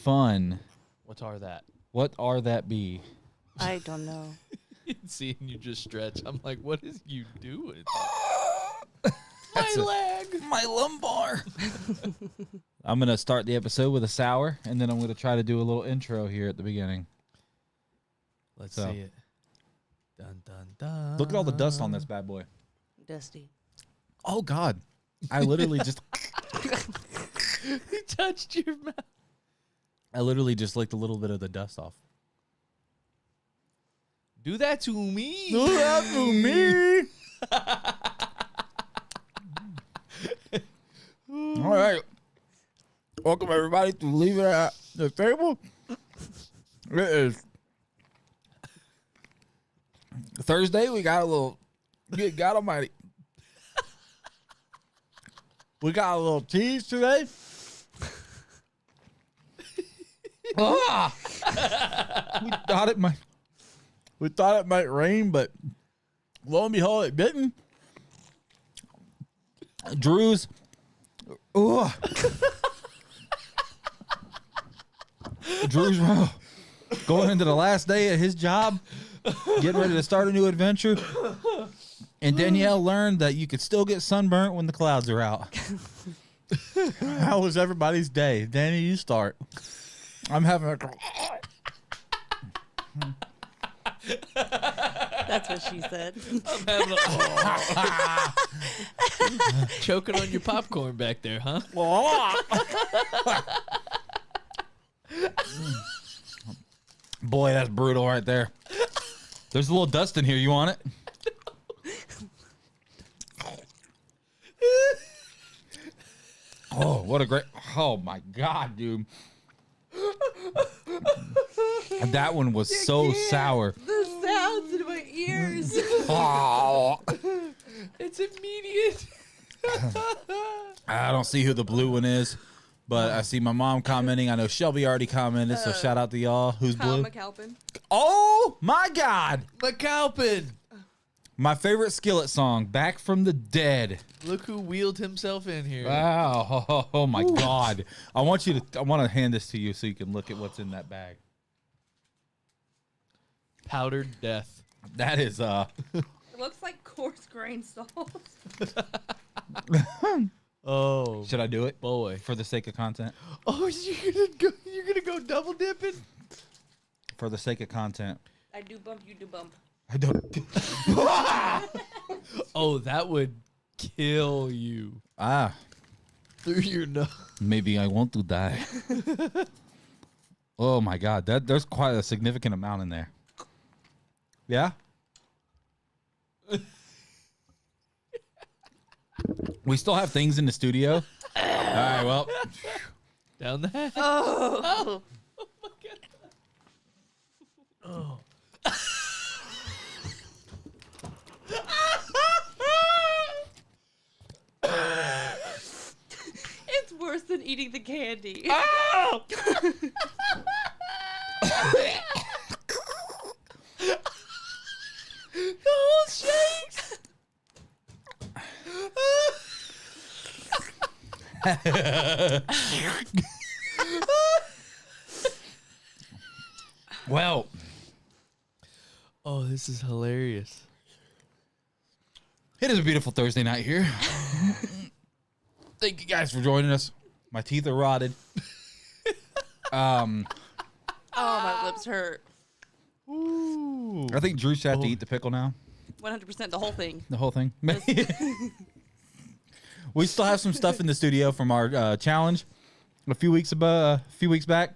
Fun. What are that? What are that be? I don't know. Seeing you just stretch, I'm like, what is you doing? My leg. My lumbar. I'm going to start the episode with a sour, and then I'm going to try to do a little intro here at the beginning. Let's see it. Dun, dun, dun. Look at all the dust on this bad boy. Dusty. Oh, God. I literally just... He touched your mouth. I literally just licked a little bit of the dust off. Do that to me. Do that to me. All right. Welcome, everybody, to Leave It at the Table. It is Thursday. We got a little... Good God almighty. We got a little tease today. We thought it might rain, but lo and behold, it didn't. Drew's going into the last day of his job, getting ready to start a new adventure. And Danielle learned that you could still get sunburnt when the clouds are out. How was everybody's day? Danny, you start. I'm having a... That's what she said. I'm having a... Choking on your popcorn back there, huh? Boy, that's brutal right there. There's a little dust in here. You want it? Oh, what a great. Oh, my God, dude. That one was so sour. The sounds in my ears. Oh. It's immediate. I don't see who the blue one is, but I see my mom commenting. I know Shelby already commented, so shout out to y'all. Who's Kyle blue? McAlpin. Oh, my God. McAlpin. My favorite Skillet song, Back from the Dead. Look who wheeled himself in here. Wow. Oh, my God. I want to hand this to you so you can look at what's in that bag. Powdered death. That is, It looks like coarse grain salt. Oh, should I do it boy. for the sake of content? Oh, you're gonna go double dipping? For the sake of content. I do bump, you do bump. I don't. Oh, that would kill you through your nose. Maybe I want to die. Oh my God, there's quite a significant amount in there. Yeah. We still have things in the studio. All right, well, Down the hatch. Oh. my God. Oh. It's worse than eating the candy. The whole shakes. well, Oh, this is hilarious. it is a beautiful Thursday night here. Thank you guys for joining us. My teeth are rotted. Oh, my lips hurt. Ooh. I think Drew should have to eat the pickle now. 100% the whole thing. The whole thing. We still have some stuff in the studio from our challenge a few weeks back,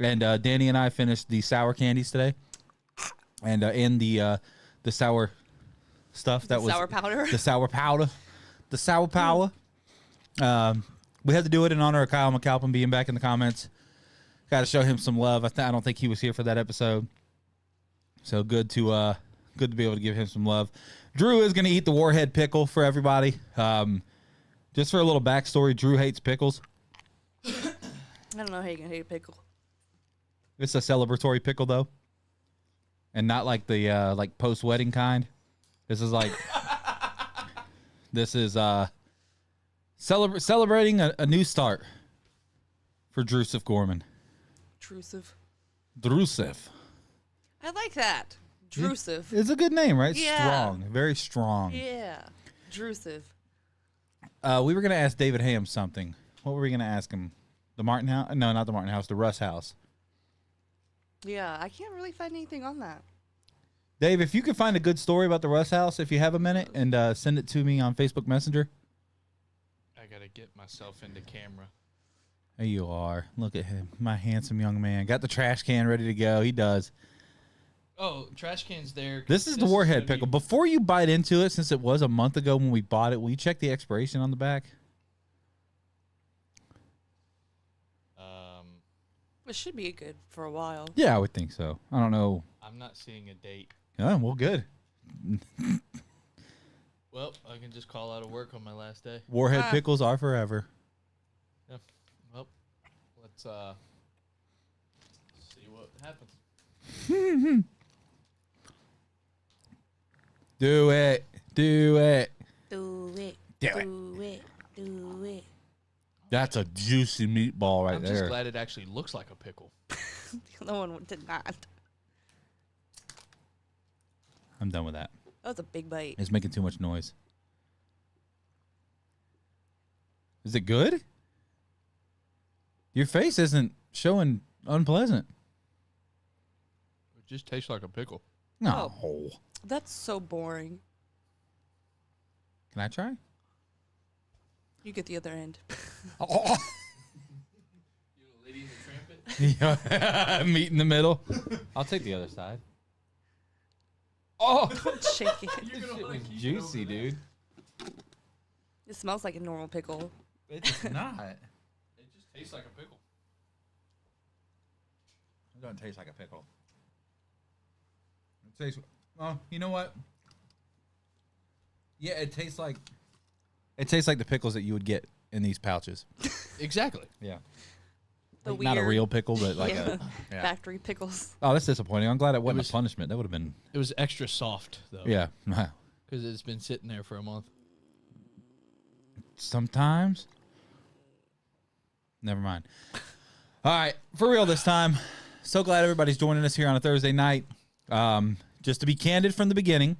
and Danny and I finished the sour candies today, and the sour stuff that was Sour powder. the sour powder, the sour power. We had to do it in honor of Kyle McAlpin being back in the comments. Got to show him some love. I don't think he was here for that episode, so good to be able to give him some love. Drew is going to eat the Warhead pickle for everybody. Just for a little backstory, Drew hates pickles. I don't know how you can hate a pickle. It's a celebratory pickle though, and not like the like post wedding kind. This is like celebrating a new start for Drusif Gorman. Drusive. Drusif. I like that. Drusive. It's a good name, right? Yeah. Strong, very strong. Yeah. Drusive. We were gonna ask David Ham something. What were we gonna ask him? The Martin House? No, not the Martin House. The Russ House. Yeah, I can't really find anything on that. Dave, if you could find a good story about the Russ House, if you have a minute, and send it to me on Facebook Messenger. I gotta get myself into camera. There you are. Look at him, my handsome young man. Got the trash can ready to go. He does. Oh, trash can's there. This is the Warhead gonna be- pickle. Before you bite into it, since it was a month ago when we bought it, will you check the expiration on the back? It should be good for a while. Yeah, I would think so. I don't know. I'm not seeing a date. Oh, well, good. Well, I can just call out of work on my last day. Warhead pickles are forever. Yeah. Well, let's see what happens. Do it. Do it. Do it. Do it. Do it. Do it. That's a juicy meatball right I'm there. just glad it actually looks like a pickle. The other one did not. I'm done with that. That was a big bite. It's making too much noise. Is it good? Your face isn't showing unpleasant. It just tastes like a pickle. No. That's so boring. Can I try? You get the other end. Oh. You a lady in the trumpet? Meat in the middle. I'll take the other side. Oh, Shake it. it was juicy, dude. It smells like a normal pickle. It's not. It just tastes like a pickle. It doesn't taste like a pickle. It tastes. Oh, you know what? Yeah, it tastes like. It tastes like the pickles that you would get in these pouches. Exactly. Yeah. The Like, not a weird- real pickle, but like yeah. yeah. Factory pickles. Oh, that's disappointing. I'm glad it wasn't was- a punishment. That would have been. It was extra soft though. Yeah. Because it's been sitting there for a month. Sometimes. Never mind. All right, for real this time. So glad everybody's joining us here on a Thursday night. Just to be candid from the beginning.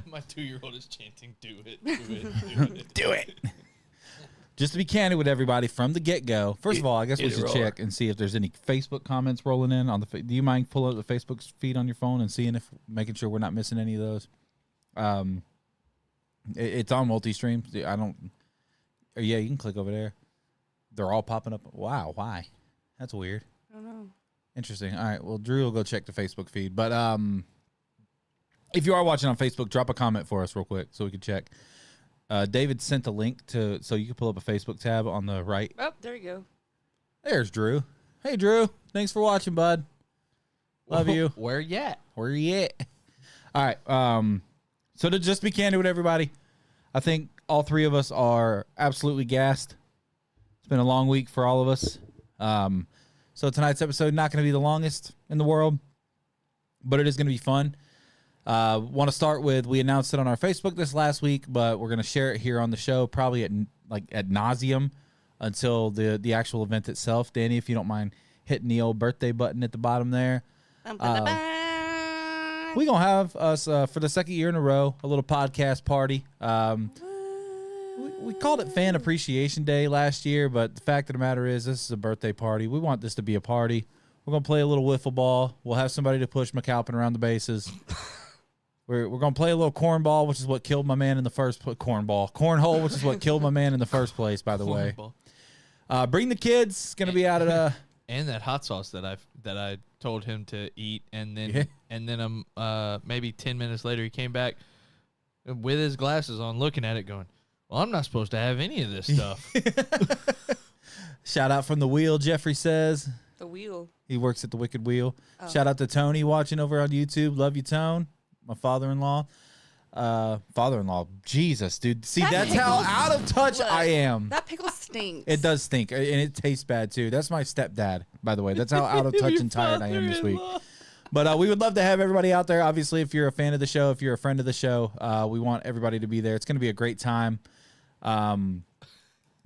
My 2-year-old is chanting, "Do it, do it, do it, Do it. Just to be candid with everybody from the get-go. First of all, I guess we should check and see if there's any Facebook comments rolling in on the. Do you mind pulling up the Facebook feed on your phone and seeing if making sure we're not missing any of those? It's on multi-stream. I don't. Yeah, you can click over there. They're all popping up. Wow, why? That's weird. I don't know. Interesting. All right. Well, Drew will go check the Facebook feed. But if you are watching on Facebook, drop a comment for us real quick so we can check. David sent a link to so you can pull up a Facebook tab on the right. Oh, there you go. There's Drew. Hey, Drew. Thanks for watching, bud. Love you. Where you at? Where you at? All right. So to just be candid with everybody, I think all three of us are absolutely gassed. It's been a long week for all of us. So tonight's episode not going to be the longest in the world, but it is going to be fun. Want to start with, we announced it on our Facebook this last week, but we're going to share it here on the show, probably at nauseum until the actual event itself. Danny, if you don't mind hitting the old birthday button at the bottom there. We're going to have us, for the second year in a row, a little podcast party. We called it Fan Appreciation Day last year, but the fact of the matter is this is a birthday party. We want this to be a party. We're going to play a little wiffle ball. We'll have somebody to push McAlpin around the bases. We're going to play a little cornball, which is what killed my man in the first place. Cornhole, which is what killed my man in the first place, by the way. Bring the kids. It's going to be out at a... And that hot sauce that I told him to eat, and then maybe 10 minutes later he came back with his glasses on, looking at it, going, "Well, I'm not supposed to have any of this stuff." Shout out from the wheel, Jeffrey says. The wheel. He works at the Wicked Wheel. Oh. Shout out to Tony watching over on YouTube. Love you, Tone. My father-in-law. Jesus, dude. See, that's how out of touch I am. That pickle stinks. It does stink, and it tastes bad, too. That's my stepdad, by the way. That's how out of touch and tired I am this week. But we would love to have everybody out there. Obviously, if you're a fan of the show, if you're a friend of the show, we want everybody to be there. It's going to be a great time.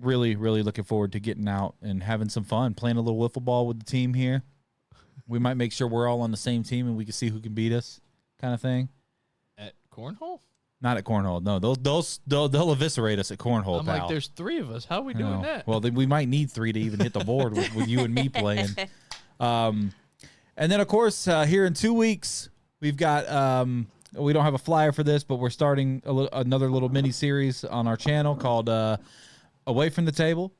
Really, really looking forward to getting out and having some fun, playing a little wiffle ball with the team here. We might make sure we're all on the same team and we can see who can beat us, kind of thing. At cornhole? Not at cornhole. No, they'll evaporate us at cornhole. I'm pal. like, there's 3 of us. How are we doing that? Well, then we might need 3 to even hit the board with you and me playing. And then, of course, here in 2 weeks, we've got. We don't have a flyer for this, but we're starting another little mini series on our channel called Away from the Table,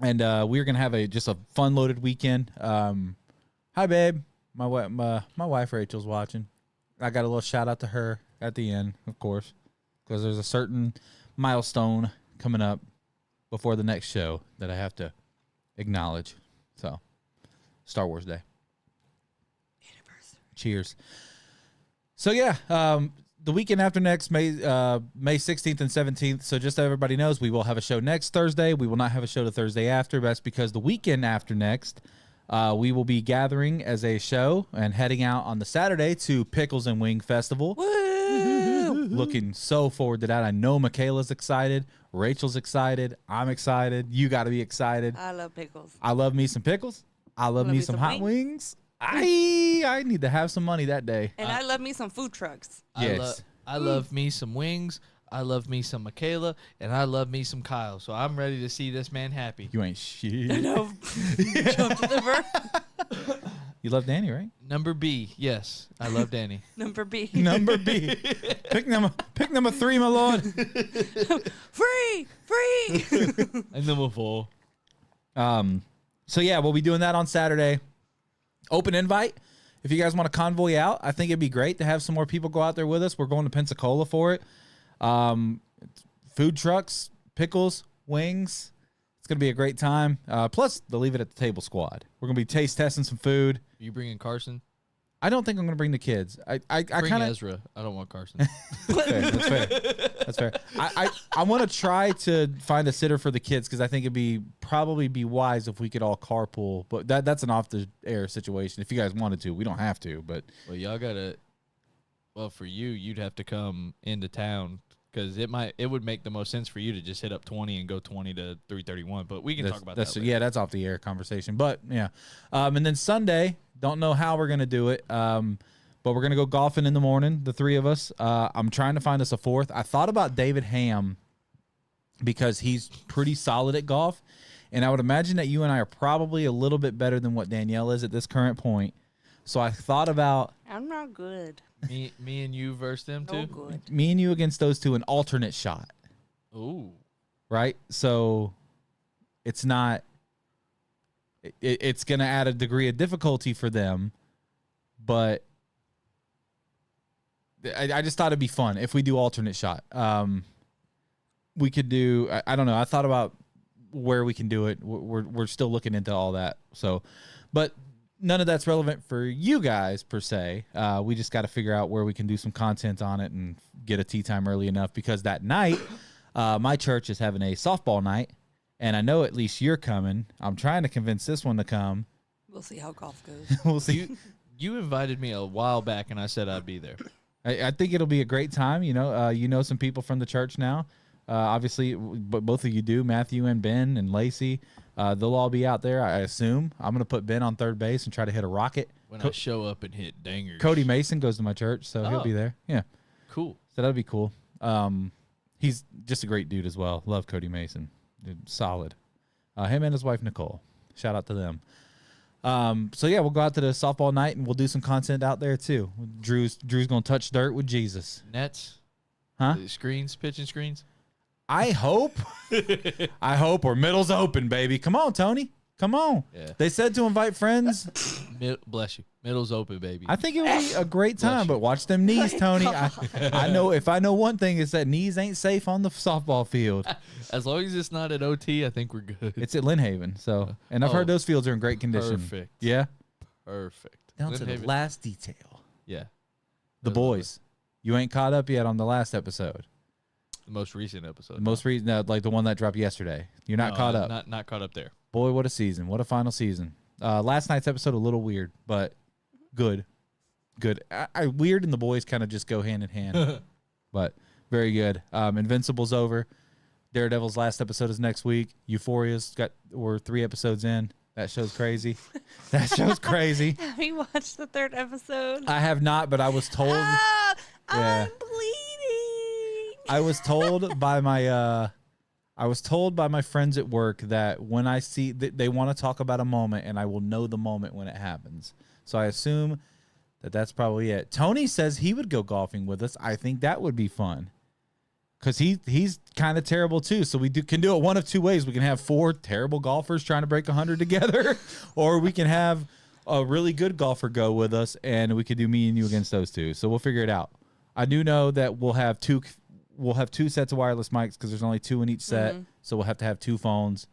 and we're gonna have just a fun loaded weekend. Hi, babe. My wife Rachel's watching. I got a little shout out to her at the end, of course, because there's a certain milestone coming up before the next show that I have to acknowledge. So, Star Wars Day. Cheers. So yeah, the weekend after next, May 16th and 17th. So just so everybody knows, we will have a show next Thursday. We will not have a show the Thursday after. That's because the weekend after next, we will be gathering as a show and heading out on the Saturday to Pickles and Wing Festival. Woo! Looking so forward to that. I know Michaela's excited. Rachel's excited. I'm excited. You got to be excited. I love pickles. I love me some pickles. I love me some hot wings. I need to have some money that day. And I love me some food trucks. Yes. I love me some wings. I love me some Michaela, and I love me some Kyle. So I'm ready to see this man happy. You ain't shit. No. Jump to the verb. You love Danny, right? Number B, yes, I love Danny. Number B. Number B. Pick number 3, my lord. Free! And number 4. So yeah, we'll be doing that on Saturday. Open invite. If you guys want to convoy out, I think it'd be great to have some more people go out there with us. We're going to Pensacola for it. Food trucks, pickles, wings. It's going to be a great time. Plus, the Leave It at the Table squad. We're going to be taste testing some food. Are you bringing Carson? I don't think I'm going to bring the kids. I Bring kind of Ezra. I don't want Carson. That's fair. That's fair. I want to try to find a sitter for the kids because I think it'd probably be wise if we could all carpool. But that's an off the air situation. If you guys wanted to, we don't have to. But Well, y'all gotta. Well, for you, you'd have to come into town because it would make the most sense for you to just hit up 20 and go 20 to 331. But we can talk about that later. Yeah, that's off the air conversation. But yeah, and then Sunday, don't know how we're gonna do it. But we're gonna go golfing in the morning, the three of us. I'm trying to find us a fourth. I thought about David Ham because he's pretty solid at golf, and I would imagine that you and I are probably a little bit better than what Danielle is at this current point. So I thought about I'm not good. Me and you versus them No too. good. me and you against those two, an alternate shot, Ooh. right? So it's not. It's gonna add a degree of difficulty for them, but I just thought it'd be fun if we do alternate shot. We could do. I don't know. I thought about where we can do it. We're still looking into all that. So, but none of that's relevant for you guys per se. We just got to figure out where we can do some content on it and get a tea time early enough because that night, my church is having a softball night, and I know at least you're coming. I'm trying to convince this one to come. We'll see how golf goes. We'll see. You invited me a while back, and I said I'd be there. I think it'll be a great time. You know some people from the church now. Obviously, but both of you do, Matthew and Ben and Lacey. They'll all be out there, I assume. I'm going to put Ben on third base and try to hit a rocket. When I show up and hit dangers. Cody Mason goes to my church, so he'll be there. Yeah. Cool. So that'll be cool. He's just a great dude as well. Love Cody Mason. Dude, solid. Him and his wife, Nicole. Shout out to them. So yeah, we'll go out to the softball night and we'll do some content out there too. Drew's going to touch dirt with Jesus. Nets? Huh? Screens? Pitching screens? I hope. I hope. Or middle's open, baby. Come on, Tony. Come on. Yeah. They said to invite friends. Bless you. Middle's open, baby. I think it would be a great time, but watch them knees, Tony. I know if I know one thing, it's that knees ain't safe on the softball field. As long as it's not at OT, I think we're good. It's at Lynn Haven, so and I've heard those fields are in great condition. Perfect. Yeah. Perfect. Down to the last detail. Yeah. The boys. You ain't caught up yet on the last episode. The most recent episode. The most recent, like the one that dropped yesterday. You're not caught up. Not caught up there. Boy, what a season. What a final season. Last night's episode, a little weird, but good. Good. Weird and the boys kind of just go hand in hand, but very good. Invincible's over. Daredevil's last episode is next week. We're 3 episodes in. That show's crazy. That show's crazy. Have you watched the 3rd episode? I have not, but I was told. Ah, Yeah. I'm bleeding. I was told by my friends at work that when I see they want to talk about a moment, and I will know the moment when it happens. So I assume that's probably it. Tony says he would go golfing with us. I think that would be fun because he's kind of terrible too. So we can do it one of two ways. We can have 4 terrible golfers trying to break 100 together, or we can have a really good golfer go with us, and we could do me and you against those two. So we'll figure it out. I do know that we'll have two sets of wireless mics because there's only 2 in each set. Mm-hmm. So we'll have to have 2 phones,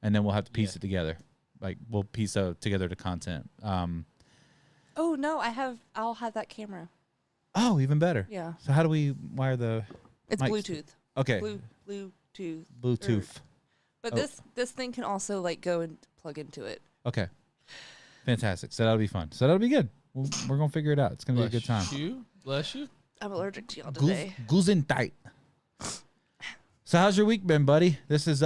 and then we'll have to piece it together. Like we'll piece together the content. Oh no, I'll have that camera. Oh, even better. Yeah. So how do we wire the? It's mics? Bluetooth. Okay. Bluetooth. Bluetooth. But Oh. this thing can also like go and plug into it. Okay. Fantastic. So that'll be fun. So that'll be good. We're gonna figure it out. It's gonna be a good time. Bless you. I'm allergic to y'all today. Gesundheit. So how's your week been, buddy? This is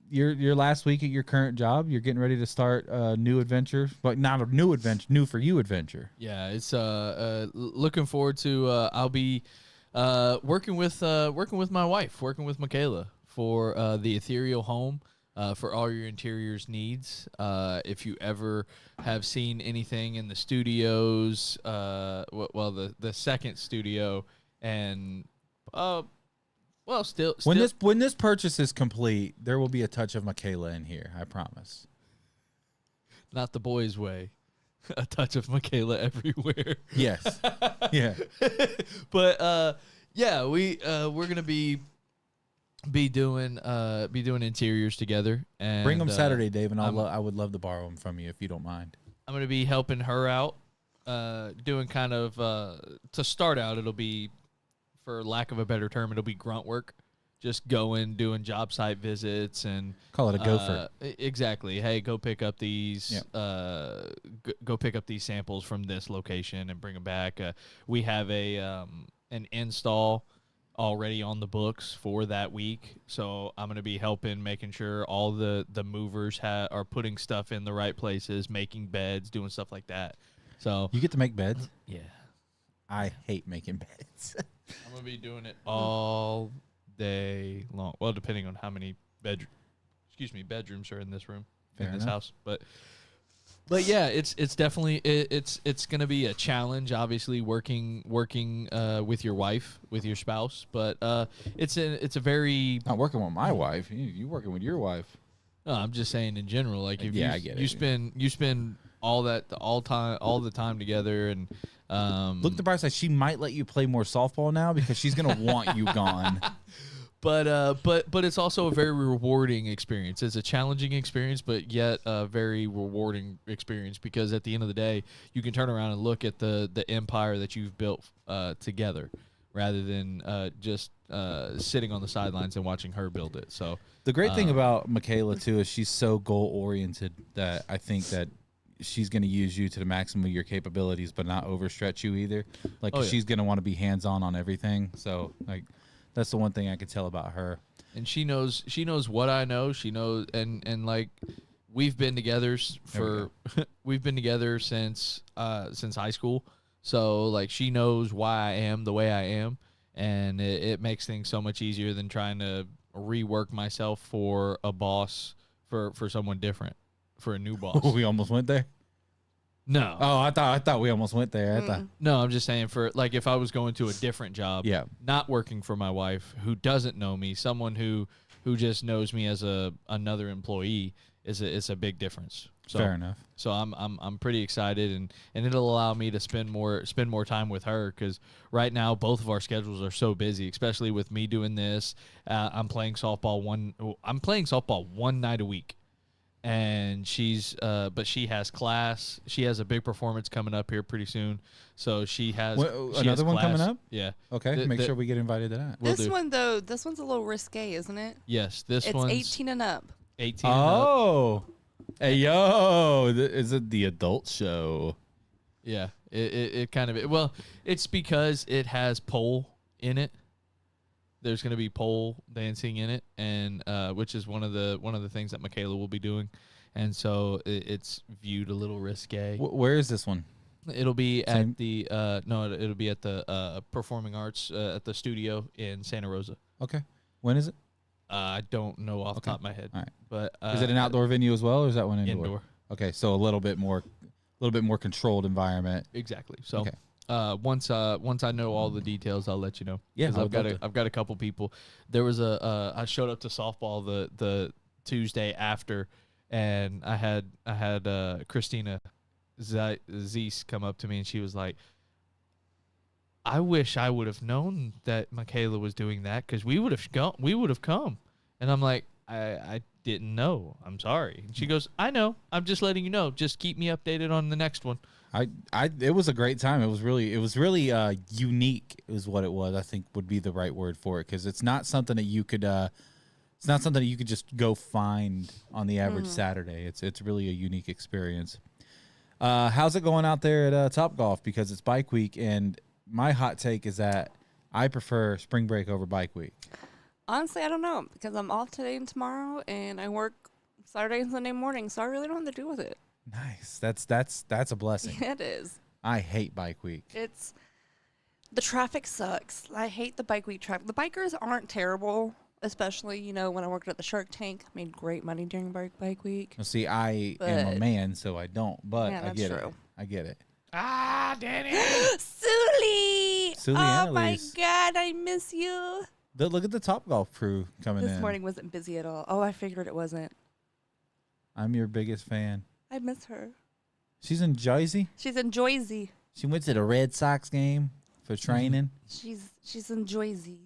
your last week at your current job. You're getting ready to start a new adventure, but not a new adventure, new for you adventure. Yeah, it's looking forward to. I'll be working with my wife, working with Michaela for the ethereal home. For all your interiors needs. If you ever have seen anything in the studios, the second studio, and still When this purchase is complete, there will be a touch of Michaela in here. I promise. not the boys' way, a touch of Michaela everywhere. be doing interiors together. And Bring them Saturday, Dave, and I would love to borrow them from you if you don't mind. I'm gonna be helping her out, doing kind of to start out. It'll be, for lack of a better term, it'll be grunt work. Just going, doing job site visits, and Call it a gopher. Exactly. Hey, go pick up these. Yep. Go pick up these samples from this location and bring them back. We have an install already on the books for that week, so I'm gonna be helping, making sure all the movers are putting stuff in the right places, making beds, doing stuff like that. So You get to make beds? yeah, I hate making beds. I'm gonna be doing it all day long. Well, depending on how many bedrooms are in this room, Fair in this enough. house. But yeah, it's definitely it's gonna be a challenge. Obviously, working with your wife, with your spouse. But it's a very. Not working with my wife. You working with your wife. No, I'm just saying in general. Like if Yeah, I get it. you spend all the time together, and Look at the bright side. She might let you play more softball now because she's gonna want you gone. But it's also a very rewarding experience. It's a challenging experience, but yet a very rewarding experience, because at the end of the day, you can turn around and look at the empire that you've built together, rather than just sitting on the sidelines and watching her build it. So The great thing about Michaela too is she's so goal oriented that I think that she's going to use you to the maximum of your capabilities, but not overstretch you either. Like Oh, yeah. she's going to want to be hands on everything. So like that's the one thing I could tell about her. and she knows what I know. She knows, and like we've been together we've been together since high school. So like she knows why I am the way I am, and it makes things so much easier than trying to rework myself for a boss, for someone different, for a new boss. We almost went there. No. Oh, I thought we almost went there. I thought. No, I'm just saying, for like if I was going to a different job, Yeah. not working for my wife who doesn't know me, someone who just knows me as another employee, is a big difference. So, Fair enough. So I'm pretty excited, and it'll allow me to spend more time with her, because right now both of our schedules are so busy, especially with me doing this. I'm playing softball one night a week. And but she has class. She has a big performance coming up here pretty soon. So she has another one coming up? Yeah. Okay, make sure we get invited to that. Will This do. one though, this one's a little risque, isn't it? Yes, this It's one's 18 and up. 18 and up. Oh, hey yo, is it the adult show? Yeah. It kind of, well, it's because it has pole in it. There's going to be pole dancing in it, and which is one of the things that Michaela will be doing, and so it's viewed a little risque. Where is this one? It'll be Same- at the it'll be at the Performing Arts at the studio in Santa Rosa. Okay, when is it? I don't know off the Okay. top of my head. All right. But Is it an outdoor venue as well, or is that one indoor? Indoor. Okay, so a little bit more controlled environment. Exactly. So Okay. once I know all the details, I'll let you know. Yeah, 'Cause I I've would love to. got a couple people. There was I showed up to softball the Tuesday after, and I had Christina Zeese come up to me, and she was like, I wish I would have known that Michaela was doing that, because we would have come. And I'm like, I didn't know. I'm sorry. And she goes, I know. I'm just letting you know. Just keep me updated on the next one. It was a great time. It was really unique is what it was. I think would be the right word for it, because it's not something that you could just go find on the average Saturday. It's really a unique experience. How's it going out there at Top Golf? Because it's bike week, and my hot take is that I prefer spring break over bike week. Honestly, I don't know, because I'm off today and tomorrow, and I work Saturday and Sunday morning, so I really don't have to deal with it. Nice. That's a blessing. Yeah, it is. I hate bike week. It's the traffic sucks. I hate the bike week traffic. The bikers aren't terrible, especially when I worked at the Shark Tank. I made great money during bike week. Well, see, I am a But- man, so I don't. But Yeah, I that's get it. true. I get it. Ah, Danny. Sully! Sully Oh my Annalise. God, I miss you. Look at the Top Golf crew coming in. This morning wasn't busy at all. Oh, I figured it wasn't. I'm your biggest fan. I miss her. She's in Jersey. She's in Joyzy. She went to the Red Sox game for training. She's in Joyzy.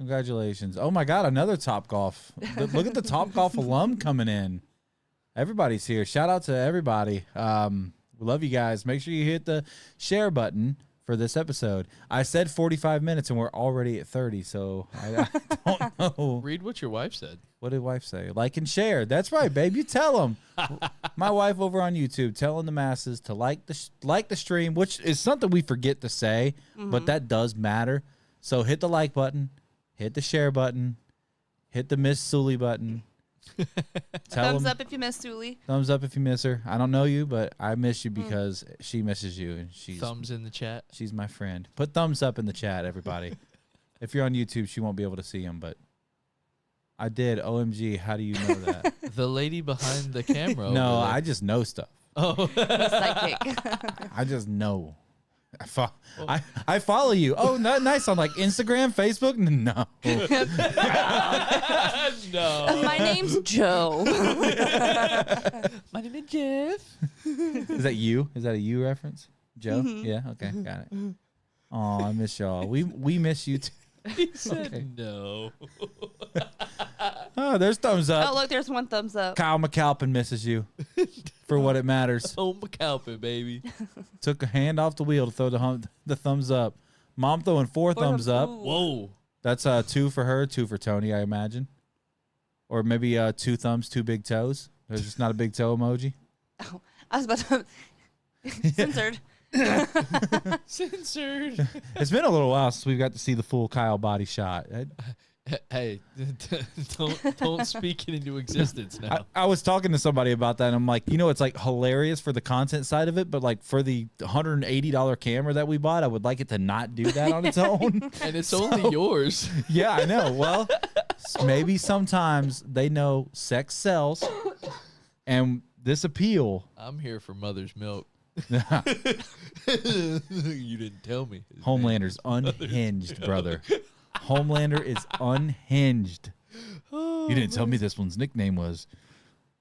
Congratulations. Oh, my God, another Top Golf. Look at the Top Golf alum coming in. Everybody's here. Shout out to everybody. We love you guys. Make sure you hit the share button for this episode. I said 45 minutes, and we're already at 30, so I don't know. Read what your wife said. What did wife say? Like and share. That's right, babe. You tell them. My wife over on YouTube telling the masses to like the stream, which is something we forget to say, but that does matter. So hit the like button, hit the share button, hit the Miss Sully button. Thumbs up if you miss Sully. Thumbs up if you miss her. I don't know you, but I miss you because she misses you, and she's Thumbs in the chat. She's my friend. Put thumbs up in the chat, everybody. If you're on YouTube, she won't be able to see them, but I did. OMG, how do you know that? The lady behind the camera. No, over there. I just know stuff. Oh, Psychic. I just know. I follow you. Oh, nice on like Instagram, Facebook. No, no. My name's Joe. My name is Jeff. is that you? Is that a you reference, Joe? Yeah. Okay, got it. Oh, I miss y'all. We miss you too. He said no. Oh, there's thumbs up. Oh, look, there's one thumbs up. Kyle McAlpin misses you for what it matters. Oh, McAlpin, baby. Took a hand off the wheel to throw the thumbs up. Mom throwing four thumbs up. Ooh. Whoa. That's 2 for her, 2 for Tony, I imagine. Or maybe 2 thumbs, 2 big toes. There's just not a big toe emoji. Oh, I was about to. Censored. Censored. It's been a little while since we've got to see the full Kyle body shot. Hey, don't speak it into existence now. I was talking to somebody about that, and I'm like, it's like hilarious for the content side of it, but like for the $180 camera that we bought, I would like it to not do that on its own. And it's only yours. Yeah, I know. Well, maybe sometimes they know sex sells, and this appeal. I'm here for mother's milk. You didn't tell me. Homelander's unhinged, brother. Homelander is unhinged. You didn't tell me this one's nickname was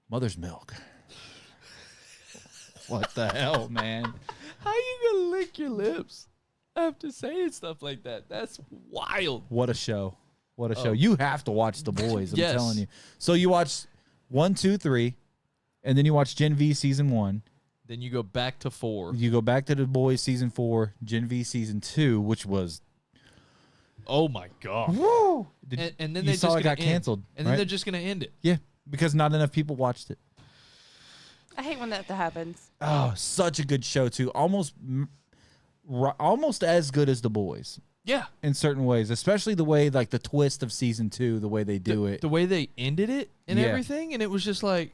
Mother's Milk. What the hell, man? How you gonna lick your lips after saying stuff like that? That's wild. What a show. What a show. You have to watch The Boys, I'm Yes. telling you. So you watch 1, 2, 3, and then you watch Gen V Season 1. Then you go back to 4. You go back to The Boys Season 4, Gen V Season 2, which was... Oh, my God. Woo! And then you they saw just it got canceled, And then right? they're just going to end it. Yeah, because not enough people watched it. I hate when that happens. Oh, such a good show, too. Almost as good as The Boys Yeah. in certain ways, especially the way, like, the twist of Season 2, the way they do it. The way they ended it and Yeah. everything. And it was just like...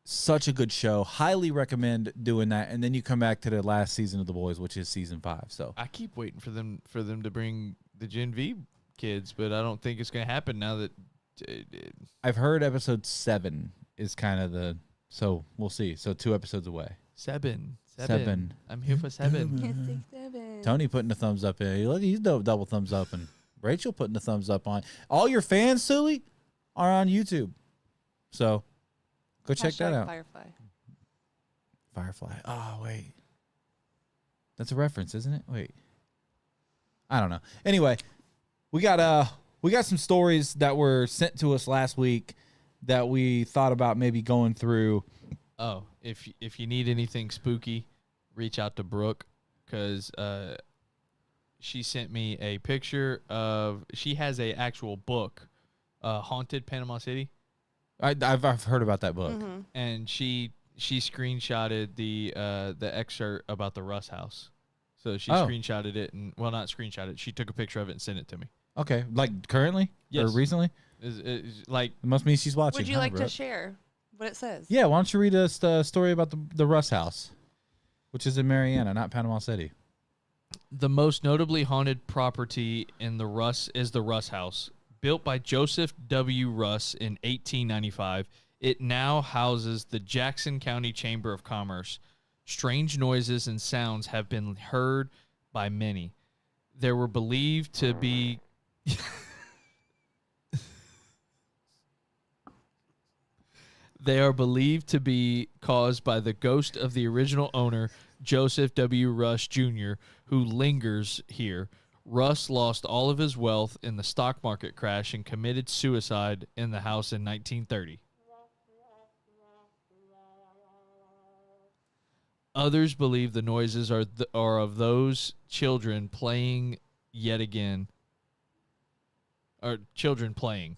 Such a good show. Highly recommend doing that. And then you come back to the last season of The Boys, which is Season 5. So I keep waiting for them to bring the Gen V kids, but I don't think it's going to happen now that... I've heard episode 7 is kind of the... So we'll see. So 2 episodes away. Seven. I'm here for 7. 6, 7. Tony putting the thumbs up in. Look, he's double thumbs up. And Rachel putting the thumbs up on. All your fans, Sully, are on YouTube. So go check that out. Firefly. Oh, wait. That's a reference, isn't it? Wait. I don't know. Anyway, we got some stories that were sent to us last week that we thought about maybe going through. Oh, if you need anything spooky, reach out to Brooke, because she sent me a picture of... She has a actual book, Haunted Panama City. I've heard about that book. Mm-hmm. And she screenshotted the excerpt about the Russ house. So she screenshotted it, and not screenshotted it. She took a picture of it and sent it to me. Okay, like currently or Yes. recently? Is like It must mean she's watching. Would you huh, like to Brooke? share what it says? Yeah, why don't you read us the story about the Russ house, which is in Mariana, not Panama City. the most notably haunted property in the Russ is the Russ house. Built by Joseph W. Russ in 1895, it now houses the Jackson County Chamber of Commerce. Strange noises and sounds have been heard by many. There were believed to be They are believed to be caused by the ghost of the original owner, Joseph W. Russ Jr., who lingers here. Russ lost all of his wealth in the stock market crash and committed suicide in the house in 1930. Others believe the noises are of those children playing yet again. Or children playing.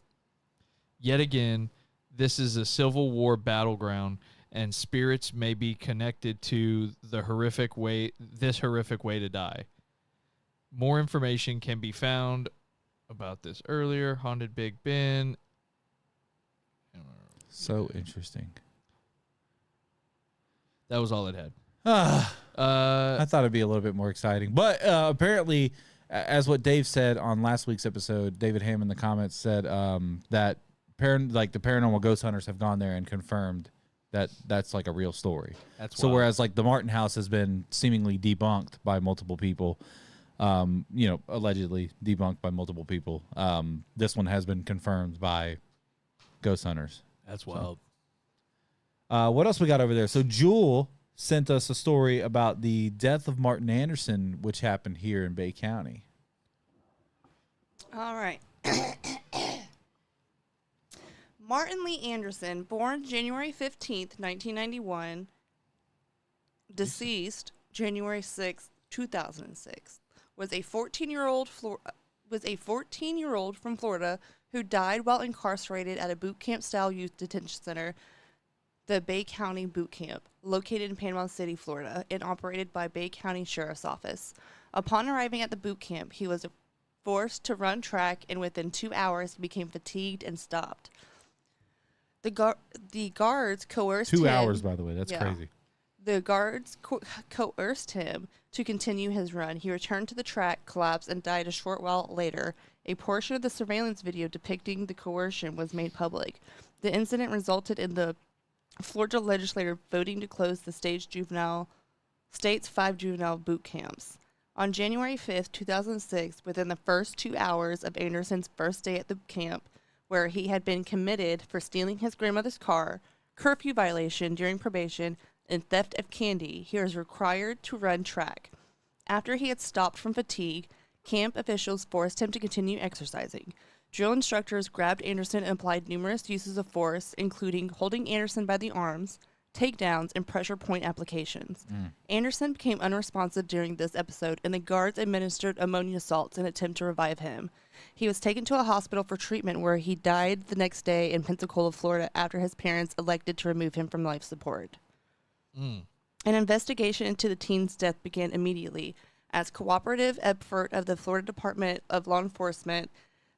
Yet again, this is a Civil War battleground, and spirits may be connected to this horrific way to die. More information can be found about this earlier. Haunted Big Ben. So interesting. That was all it had. I thought it'd be a little bit more exciting, but apparently, as what Dave said on last week's episode, David Ham in the comments said that the paranormal ghost hunters have gone there and confirmed that that's like a real story. That's so. wild. Whereas like the Martin House has been seemingly debunked by multiple people, allegedly debunked by multiple people. This one has been confirmed by ghost hunters. That's wild. What else we got over there? So Jewel sent us a story about the death of Martin Anderson, which happened here in Bay County. All right. Martin Lee Anderson, born January 15th, 1991, deceased January 6th, 2006, was a 14-year-old from Florida who died while incarcerated at a boot camp style youth detention center, the Bay County Boot Camp, located in Panama City, Florida, and operated by Bay County Sheriff's Office. Upon arriving at the boot camp, he was forced to run track, and within 2 hours, he became fatigued and stopped. The guards coerced him. 2 hours, by the way. That's crazy. The guards coerced him to continue his run. He returned to the track, collapsed, and died a short while later. A portion of the surveillance video depicting the coercion was made public. The incident resulted in the Florida legislature voting to close the state's 5 juvenile boot camps. On January 5th, 2006, within the first 2 hours of Anderson's first day at the camp, where he had been committed for stealing his grandmother's car, curfew violation during probation, and theft of candy, he was required to run track. After he had stopped from fatigue, camp officials forced him to continue exercising. Drill instructors grabbed Anderson and applied numerous uses of force, including holding Anderson by the arms, takedowns, and pressure point applications. Anderson became unresponsive during this episode, and the guards administered ammonia salts in an attempt to revive him. He was taken to a hospital for treatment, where he died the next day in Pensacola, Florida, after his parents elected to remove him from life support. An investigation into the teen's death began immediately, as cooperative effort of the Florida Department of Law Enforcement,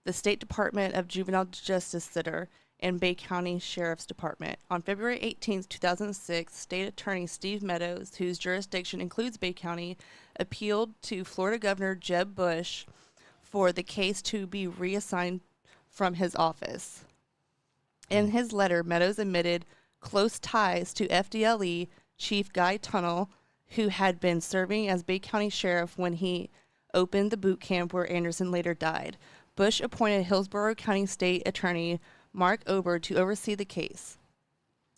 the State Department of Juvenile Justice Center, and Bay County Sheriff's Department. On February 18, 2006, State Attorney Steve Meadows, whose jurisdiction includes Bay County, appealed to Florida Governor Jeb Bush for the case to be reassigned from his office. In his letter, Meadows admitted close ties to FDLE Chief Guy Tunnell, who had been serving as Bay County Sheriff when he opened the boot camp where Anderson later died. Bush appointed Hillsborough County State Attorney Mark Ober to oversee the case.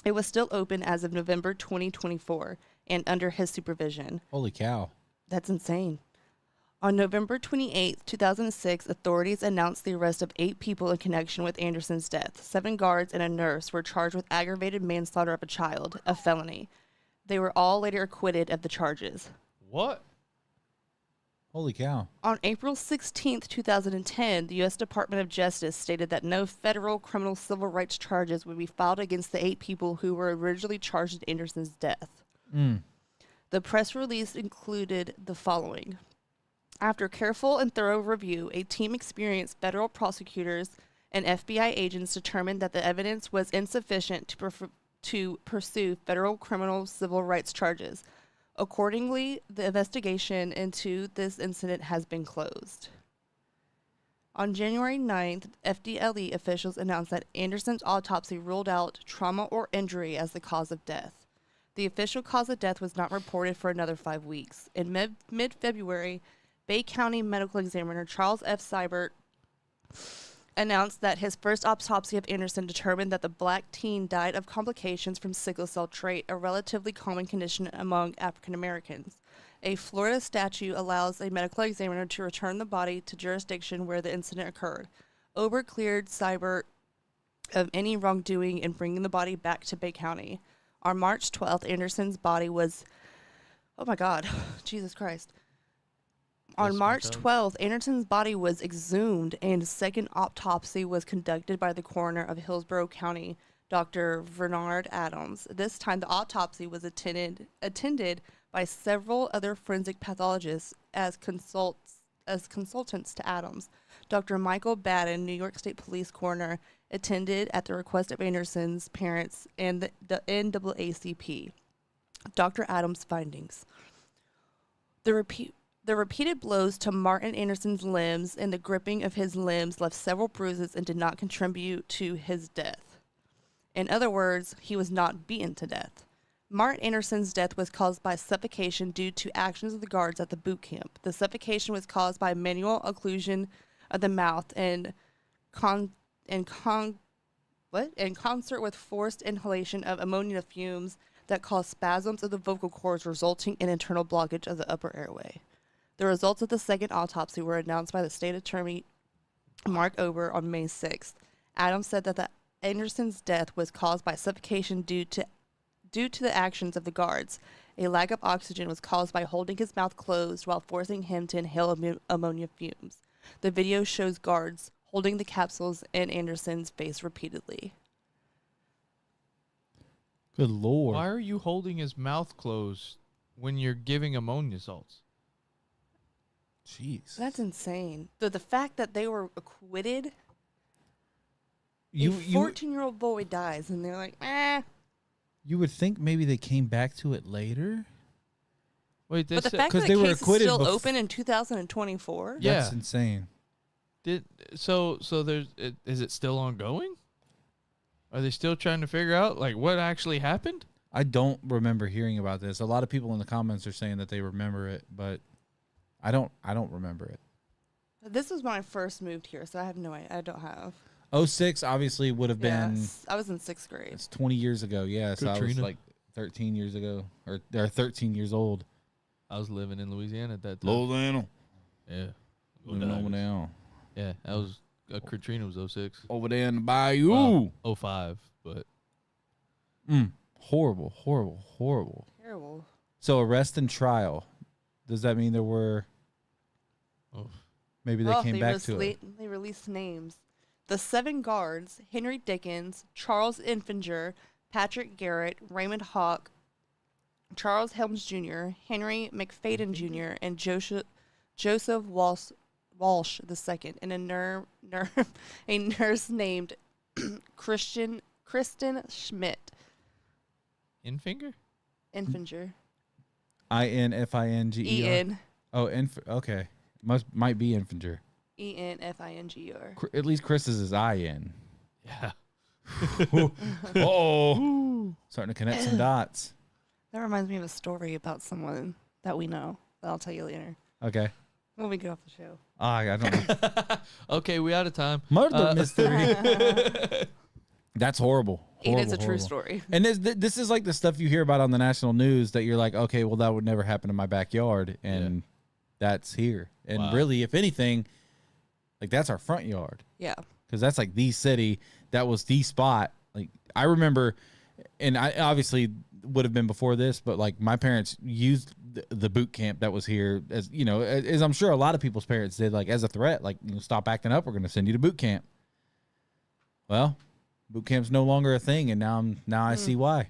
It was still open as of November 2024 and under his supervision. Holy cow. That's insane. On November 28, 2006, authorities announced the arrest of 8 people in connection with Anderson's death. 7 guards and a nurse were charged with aggravated manslaughter of a child, a felony. They were all later acquitted of the charges. What? Holy cow. On April 16, 2010, the U.S. Department of Justice stated that no federal criminal civil rights charges would be filed against the 8 people who were originally charged in Anderson's death. The press release included the following. After careful and thorough review, a team of experienced federal prosecutors and FBI agents determined that the evidence was insufficient to pursue federal criminal civil rights charges. Accordingly, the investigation into this incident has been closed. On January 9th, FDLE officials announced that Anderson's autopsy ruled out trauma or injury as the cause of death. The official cause of death was not reported for another 5 weeks. In mid-February, Bay County Medical Examiner Charles F. Seibert announced that his first autopsy of Anderson determined that the black teen died of complications from sickle cell trait, a relatively common condition among African Americans. A Florida statute allows a medical examiner to return the body to jurisdiction where the incident occurred. Ober cleared Seibert of any wrongdoing in bringing the body back to Bay County. On March 12th, Anderson's body was... Oh my God. Jesus Christ. On March 12th, Anderson's body was exhumed and a second autopsy was conducted by the coroner of Hillsborough County, Dr. Bernard Adams. This time, the autopsy was attended by several other forensic pathologists as consultants to Adams. Dr. Michael Baden, New York State Police coroner, attended at the request of Anderson's parents and the NAACP. Dr. Adams' findings. The repeated blows to Martin Anderson's limbs and the gripping of his limbs left several bruises and did not contribute to his death. In other words, he was not beaten to death. Martin Anderson's death was caused by suffocation due to actions of the guards at the boot camp. The suffocation was caused by manual occlusion of the mouth and in concert with forced inhalation of ammonia fumes that caused spasms of the vocal cords, resulting in internal blockage of the upper airway. The results of the second autopsy were announced by the state attorney Mark Ober on May 6th. Adams said that Anderson's death was caused by suffocation due to the actions of the guards. A lack of oxygen was caused by holding his mouth closed while forcing him to inhale ammonia fumes. The video shows guards holding the capsules in Anderson's face repeatedly. Good Lord. Why are you holding his mouth closed when you're giving ammonia salts? Jeez. That's insane. The fact that they were acquitted. A You 14-year-old boy dies, and they're like, you would think maybe they came back to it later. Wait, But the this fact that they the were case is acquitted still open in 2024? Yeah. That's insane. so there's is it still ongoing? Are they still trying to figure out like what actually happened? I don't remember hearing about this. A lot of people in the comments are saying that they remember it, but I don't remember it. This was when I first moved here, so I have no idea. I don't have. 06 obviously would have been, I was in 6th grade. it's 20 years ago. Yeah, so I was Katrina. like 13 years ago, or they're 13 years old. I was living in Louisiana at that time. Louisiana. Yeah. Living over there. Yeah, that was Katrina was 06. Over there in the bayou. 05, but Horrible, horrible, horrible. Terrible. So arrest and trial. Does that mean there were... Maybe they came back to it. They released names. The 7 guards, Henry Dickens, Charles Infinger, Patrick Garrett, Raymond Hawk, Charles Helms Jr., Henry McFadden Jr., and Joseph Walsh II, and a nurse named Kristen Schmidt. Infinger? Infinger. Infinger. E-N. Oh, okay. Might be Infinger. E-N-F-I-N-G-E-R. At least Chris's is I-N. Yeah. Uh-oh. Starting to connect some dots. That reminds me of a story about someone that we know that I'll tell you later Okay. when we get off the show. I don't know. Okay, we out of time. Murder mystery. That's horrible. It is a true horrible. story. And this is like the stuff you hear about on the national news that you're like, okay, well, that would never happen in my backyard. And that's here. And really, if anything, like that's our front yard. Yeah. Because that's like the city. That was the spot. Like I remember, and I obviously would have been before this, but like my parents used the boot camp that was here as, you know, as I'm sure a lot of people's parents did, like as a threat, like, you know, stop acting up. We're going to send you to boot camp. Well, boot camp's no longer a thing. And now I see why.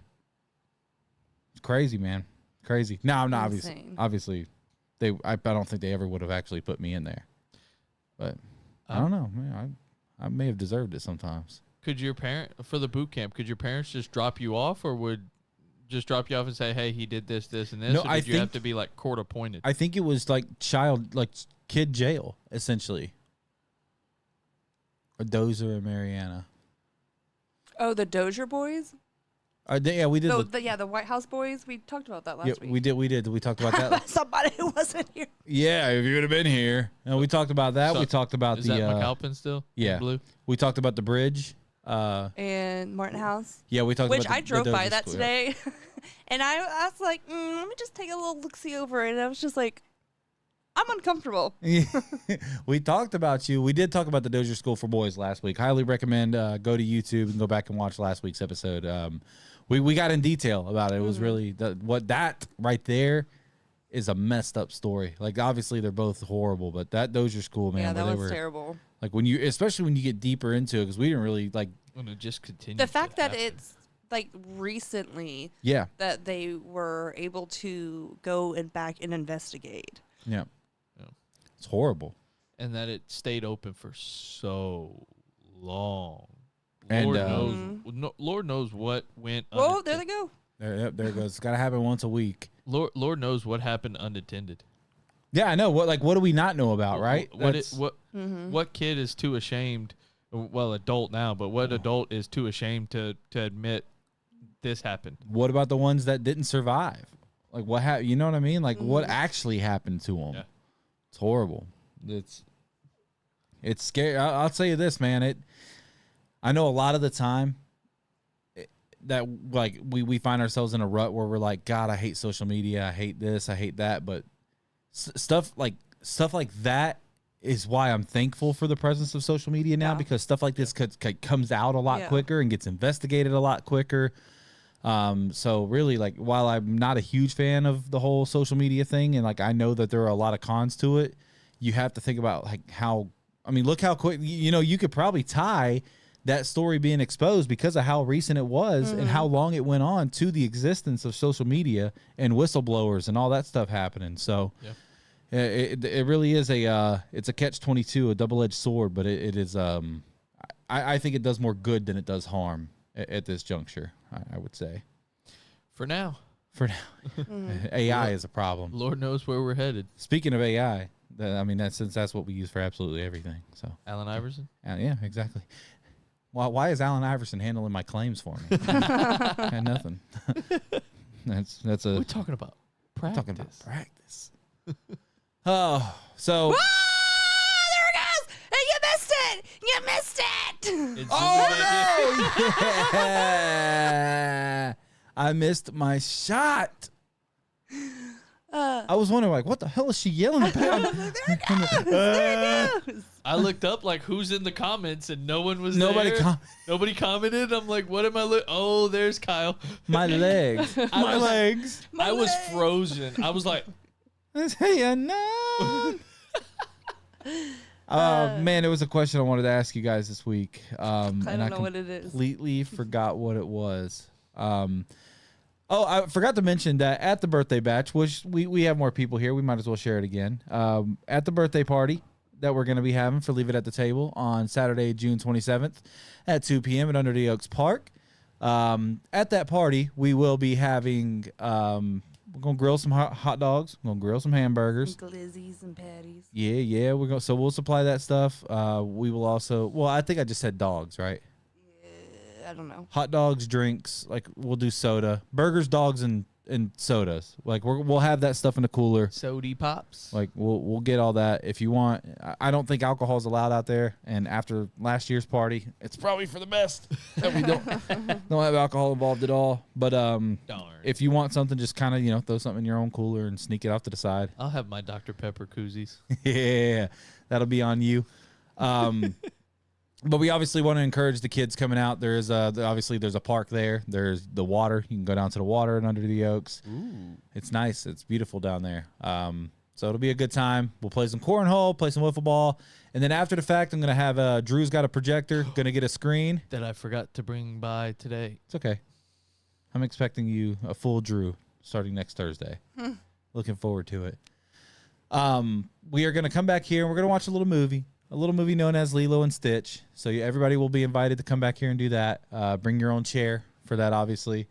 It's crazy, man. Crazy. No, I'm not obviously I don't think they ever would have actually put me in there, but I don't know, man. I may have deserved it sometimes. Could your for the boot camp, could your parents just drop you off, or would just drop you off and say, hey, he did this, this, and this? No, or did you have to be like court appointed? I think it was like kid jail, essentially. Or Dozer and Mariana. Oh, the Dozier boys? Yeah, we did. The White House boys. We talked about that last week. We did. We talked about that. Somebody who wasn't here. Yeah, if you would have been here. No, we talked about that. So, we talked about is that McAlpin still? Yeah. Blue? We talked about the bridge and Martin House. Yeah, we talked Which about I drove by Dozier that School, today, and I was like, let me just take a little look-see over it. And I was just like, I'm uncomfortable. Yeah. We talked about you. We did talk about the Dozier School for Boys last week. Highly recommend go to YouTube and go back and watch last week's episode. We got in detail about it. It was really that right there is a messed up story. Like obviously they're both horrible, but that Dozier School, man, Yeah, that where was terrible. Like especially when you get deeper into it, because we didn't really like. When it just continued. The fact that it's like recently, Yeah, that they were able to go and back and investigate. yeah, it's horrible. And that it stayed open for so long. And, Lord knows what went. Oh, there they go. There it goes. It's got to happen once a week. Lord knows what happened unattended. Yeah, I know. What do we not know about, right? What kid is too ashamed? Well, adult now, but what adult is too ashamed to admit this happened? What about the ones that didn't survive? Like what happened? You know what I mean? Like what actually happened to them? Yeah. It's horrible. It's scary. I'll tell you this, man. I know a lot of the time that like we find ourselves in a rut where we're like, God, I hate social media. I hate this. I hate that. But stuff like that is why I'm thankful for the presence of social media now, because stuff like this comes out a lot quicker and gets investigated a lot quicker. So really, like, while I'm not a huge fan of the whole social media thing, and like I know that there are a lot of cons to it, you have to think about like look how quick, you could probably tie that story being exposed because of how recent it was and how long it went on to the existence of social media and whistleblowers and all that stuff happening. So it really is it's a catch-22, a double-edged sword, but it is, I think it does more good than it does harm at this juncture, I would say. For now. AI is a problem. Lord knows where we're headed. Speaking of AI, that's what we use for absolutely everything. So Allen Iverson? Yeah, exactly. Well, why is Allen Iverson handling my claims for me? Got nothing. That's a. We're talking about practice. Oh, so. There it goes! Hey, you missed it! You missed it! Oh no! Yeah! I missed my shot. I was wondering, like, what the hell is she yelling about? There it goes! There it goes! I looked up, like, who's in the comments, and no one was Nobody there. Nobody commented. I'm like, what am I looking? Oh, there's Kyle. My legs. My legs. I was frozen. I was like, hey, no. Man, it was a question I wanted to ask you guys this week. I don't know what it is. Completely forgot what it was. I forgot to mention that at the birthday batch, which we have more people here, we might as well share it again. At the birthday party that we're going to be having for Leave It at the Table on Saturday, June 27th at 2 p.m. at Under the Oaks Park. At that party, we will be having, we're going to grill some hot dogs. We're going to grill some hamburgers. Glizzies and patties. Yeah. So we'll supply that stuff. We will also, I think I just said dogs, right? I don't know. Hot dogs, drinks, like we'll do soda, burgers, dogs, and sodas. Like we'll have that stuff in the cooler. Sody pops. Like we'll get all that if you want. I don't think alcohol is allowed out there. And after last year's party, it's probably for the best that we don't have alcohol involved at all. But if you want something, just kind of throw something in your own cooler and sneak it off to the side. I'll have my Dr. Pepper koozies. Yeah, that'll be on you. But we obviously want to encourage the kids coming out. There's obviously there's a park there. There's the water. You can go down to the water and Under the Oaks. Ooh. It's nice. It's beautiful down there. So it'll be a good time. We'll play some cornhole, play some wiffle ball, and then after the fact, I'm gonna have Drew's got a projector. Gonna get a screen that I forgot to bring by today. It's okay. I'm expecting you a full Drew starting next Thursday. Looking forward to it. We are gonna come back here and we're gonna watch a little movie. A little movie known as Lilo and Stitch. So everybody will be invited to come back here and do that. Bring your own chair for that, obviously.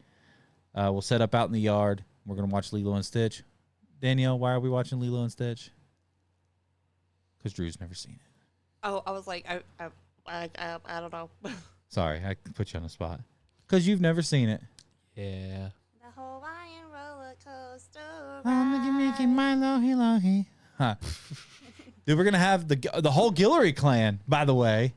We'll set up out in the yard. We're going to watch Lilo and Stitch. Danielle, why are we watching Lilo and Stitch? Because Drew's never seen it. Oh, I was like, I don't know. Sorry, I put you on the spot. Because you've never seen it. Yeah. The Hawaiian roller coaster. I'm making my lohi. Huh. Dude, we're going to have the whole Guillory clan, by the way.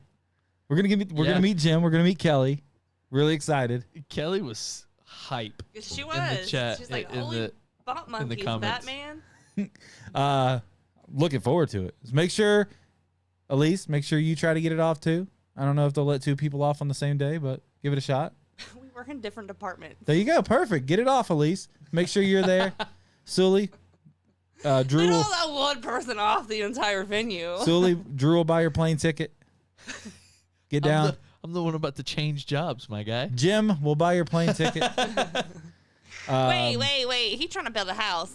We're gonna meet Jim. We're gonna meet Kelly. Really excited. Kelly was hype. She was. In the chat, She's like, in holy the- butt monkeys, comments. Batman. Looking forward to it. Make sure, Elise, make sure you try to get it off too. I don't know if they'll let 2 people off on the same day, but give it a shot. We work in different departments. There you go. Perfect. Get it off, Elise. Make sure you're there. Sully, Drew. They Will, don't let one person off the entire venue. Sully, Drew will buy your plane ticket. Get down. I'm the one about to change jobs, my guy. Jim will buy your plane ticket. Wait. He's trying to build a house.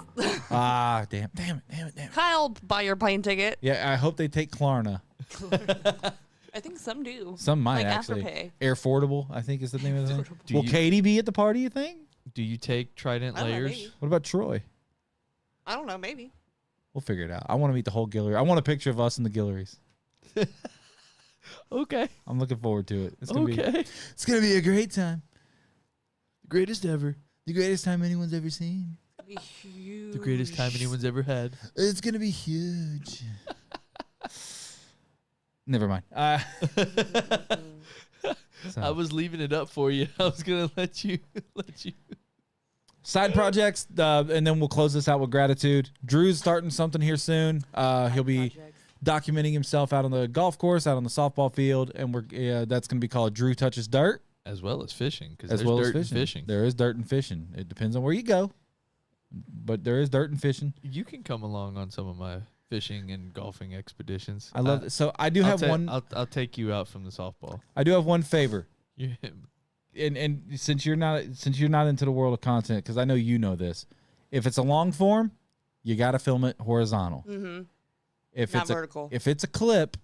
Damn it. Kyle, buy your plane ticket. Yeah, I hope they take Klarna. I think some do. Some might like actually. Afterpay. Airfordable, I think is the name of the thing. Do Will you- Katie be at the party, you think? Do you take Trident I don't know, layers? maybe. What about Troy? I don't know, maybe. We'll figure it out. I want to meet the whole Guillory. I want a picture of us in the Guillories. Okay. I'm looking forward to it. It's gonna be a great time. Greatest ever. The greatest time anyone's ever seen. The greatest time anyone's ever had. It's gonna be huge. Never mind. So. I was leaving it up for you. I was gonna let you. Side projects, and then we'll close this out with gratitude. Drew's starting something here soon. He'll be documenting himself out on the golf course, out on the softball field, and that's going to be called Drew Touches Dirt. As well as fishing, because As there's well as dirt and fishing. There is dirt and fishing. It depends on where you go, but there is dirt and fishing. You can come along on some of my fishing and golfing expeditions. I love it. So I do have one. I'll take you out from the softball. I do have one favor. You, And since you're not into the world of content, because I know you know this, if it's a long form, you got to film it horizontal. Mm-hmm. If Not it's vertical. If it's a clip,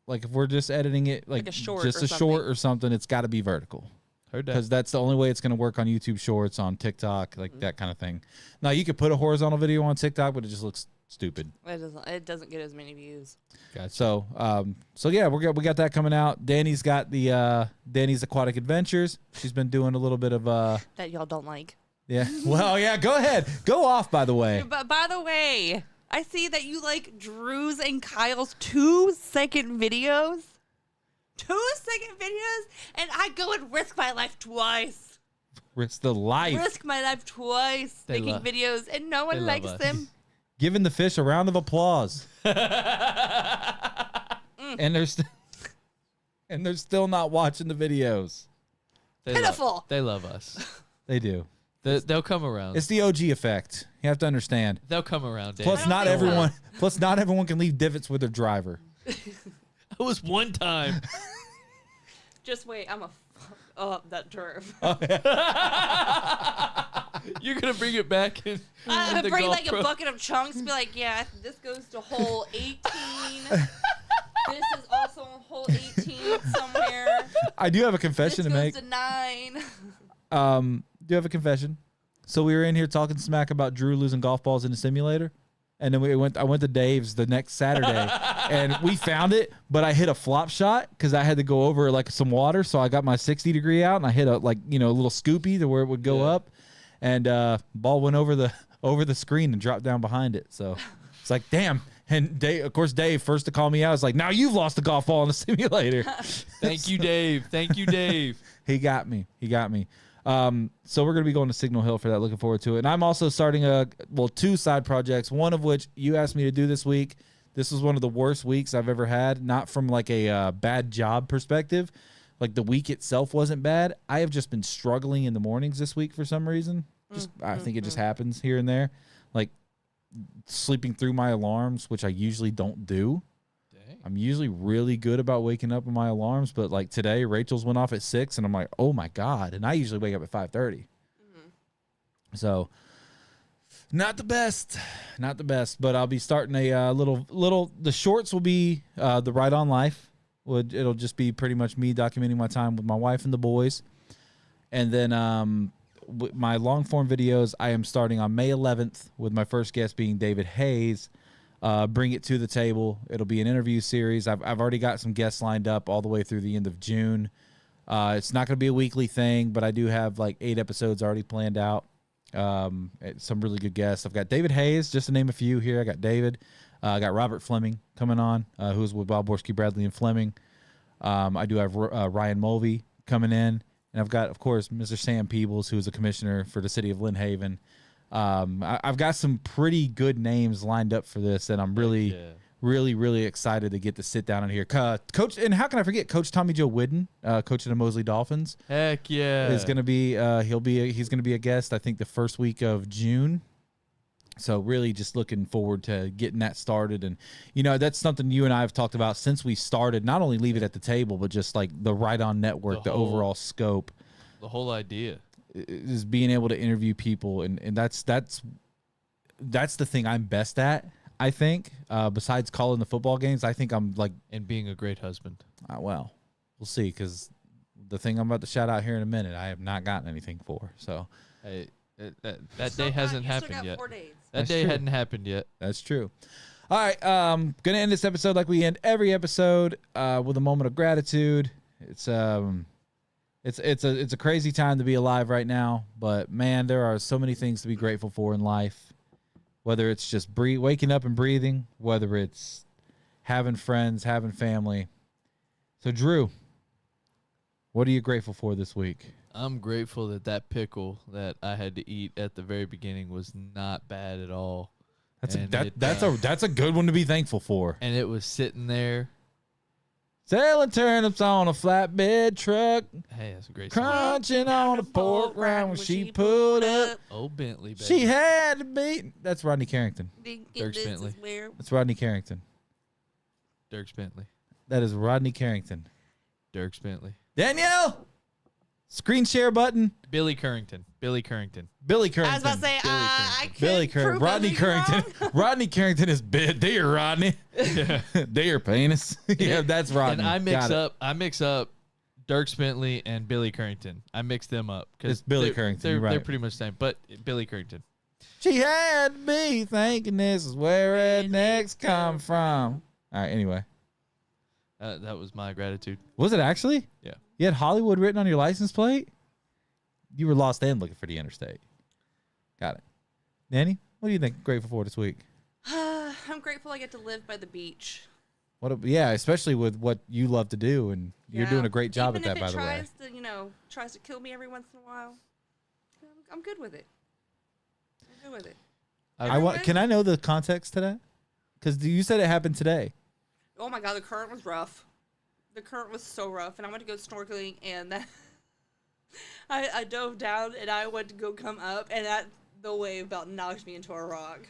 like if we're just editing it, like a short just or a short or something, it's got to be vertical. heard that. Because that's the only way it's going to work on YouTube Shorts, on TikTok, like that kind of thing. Now you could put a horizontal video on TikTok, but it just looks stupid. It doesn't get as many views. Gotcha. So yeah, we got that coming out. Danny's got the Danny's Aquatic Adventures. She's been doing a little bit of That y'all don't like. yeah. Well, yeah. Go ahead, go off. By the way, But by the way, I see that you like Drew's and Kyle's 2-second videos. 2-second videos, and I go and risk my life twice. risk the life. Risk my life twice They making love- videos, and no one they love likes us. them. Giving the fish a round of applause. And they're still not watching the videos. Pitiful. They love us. They do. They'll come around. It's the OG effect. You have to understand. They'll come around. Dave. Plus, I don't think not everyone can leave divots with their driver. That was one time. Just wait, I'm a up that turf. You're gonna bring it back and I'm the gonna bring like a GoPro. bucket of chunks. Be like, yeah, this goes to hole 18. This is also on hole 18 somewhere. I do have a This confession to goes make. to 9. Do have a confession. So we were in here talking smack about Drew losing golf balls in the simulator, and then I went to Dave's the next Saturday, and we found it, but I hit a flop shot because I had to go over like some water, so I got my 60-degree out and I hit a little scoopy to where it would go up, and ball went over the screen and dropped down behind it. So it's like, damn. And Dave, first to call me out, was like, now you've lost the golf ball in the simulator. Thank you, Dave. Thank you, Dave. He got me. So we're going to be going to Signal Hill for that. Looking forward to it. And I'm also starting 2 side projects, one of which you asked me to do this week. This was one of the worst weeks I've ever had, not from like a bad job perspective. Like the week itself wasn't bad. I have just been struggling in the mornings this week for some reason. I think it just happens here and there. Like sleeping through my alarms, which I usually don't do. I'm usually really good about waking up with my alarms, but like today, Rachel's went off at 6, and I'm like, oh my God. And I usually wake up at 5:30. So not the best, but I'll be starting a little, the shorts will be the Right On Life. It'll just be pretty much me documenting my time with my wife and the boys. And then my long form videos, I am starting on May 11th with my first guest being David Hayes. Bring it to the table. It'll be an interview series. I've already got some guests lined up all the way through the end of June. It's not going to be a weekly thing, but I do have like 8 episodes already planned out. Some really good guests. I've got David Hayes, just to name a few here. I got David. I got Robert Fleming coming on, who's with Bob Borski, Bradley, and Fleming. I do have Ryan Mulvey coming in, and I've got, of course, Mr. Sam Peebles, who is a commissioner for the city of Lynn Haven. I've got some pretty good names lined up for this, and I'm really, really excited to get to sit down and hear Coach. And how can I forget Coach Tommy Joe Whidden, coach of the Mosley Dolphins? Heck yeah, is going to be. He's going to be a guest. I think the first week of June. So really, just looking forward to getting that started. And that's something you and I have talked about since we started. Not only Leave It at the Table, but just like the Right On Network, the overall scope, the whole idea is being able to interview people, and that's the thing I'm best at. I think, besides calling the football games, I think I'm like... And being a great husband. Well, we'll see, because the thing I'm about to shout out here in a minute, I have not gotten anything for. So, hey, that day hasn't happened yet. 4 days. That day hadn't happened yet. That's true. All right, gonna end this episode like we end every episode, with a moment of gratitude. It's a crazy time to be alive right now, but man, there are so many things to be grateful for in life. Whether it's just waking up and breathing, whether it's having friends, having family. So, Drew, what are you grateful for this week? I'm grateful that pickle that I had to eat at the very beginning was not bad at all. That's a good one to be thankful for. And it was sitting there. Selling turnips on a flatbed truck. Hey, that's a great song. Crunching on a pork rind when she pulled up. Oh, Bentley, baby. She had to be. That's Rodney Carrington. Dirk Bentley. That's Rodney Carrington. Dirk Bentley. That is Rodney Carrington. Dirk Bentley. Danielle! Screen share button. Billy Currington. Billy Currington. I was about to say, I Billy could prove Rodney it Currington. wrong. Rodney Carrington is dear Rodney. Dear penis. Yeah, that's Rodney. And I mix up Dirk Bentley and Billy Currington. I mix them up. It's Billy Currington. You're right. They're pretty much the same, but Billy Currington. She had to be thinking this is where rednecks come from. All right, anyway. That was my gratitude. Was it actually? Yeah. You had Hollywood written on your license plate? You were lost and looking for the interstate. Got it. Nanny, what do you think grateful for this week? I'm grateful I get to live by the beach. Especially with what you love to do, and you're doing a great job Even at that, by the way. Tries to kill me every once in a while, I'm good with it. Can I know the context to that? Because you said it happened today. Oh my God, the current was rough. The current was so rough, and I went to go snorkeling, and I dove down, and I went to go come up, and the wave about knocked me into a rock.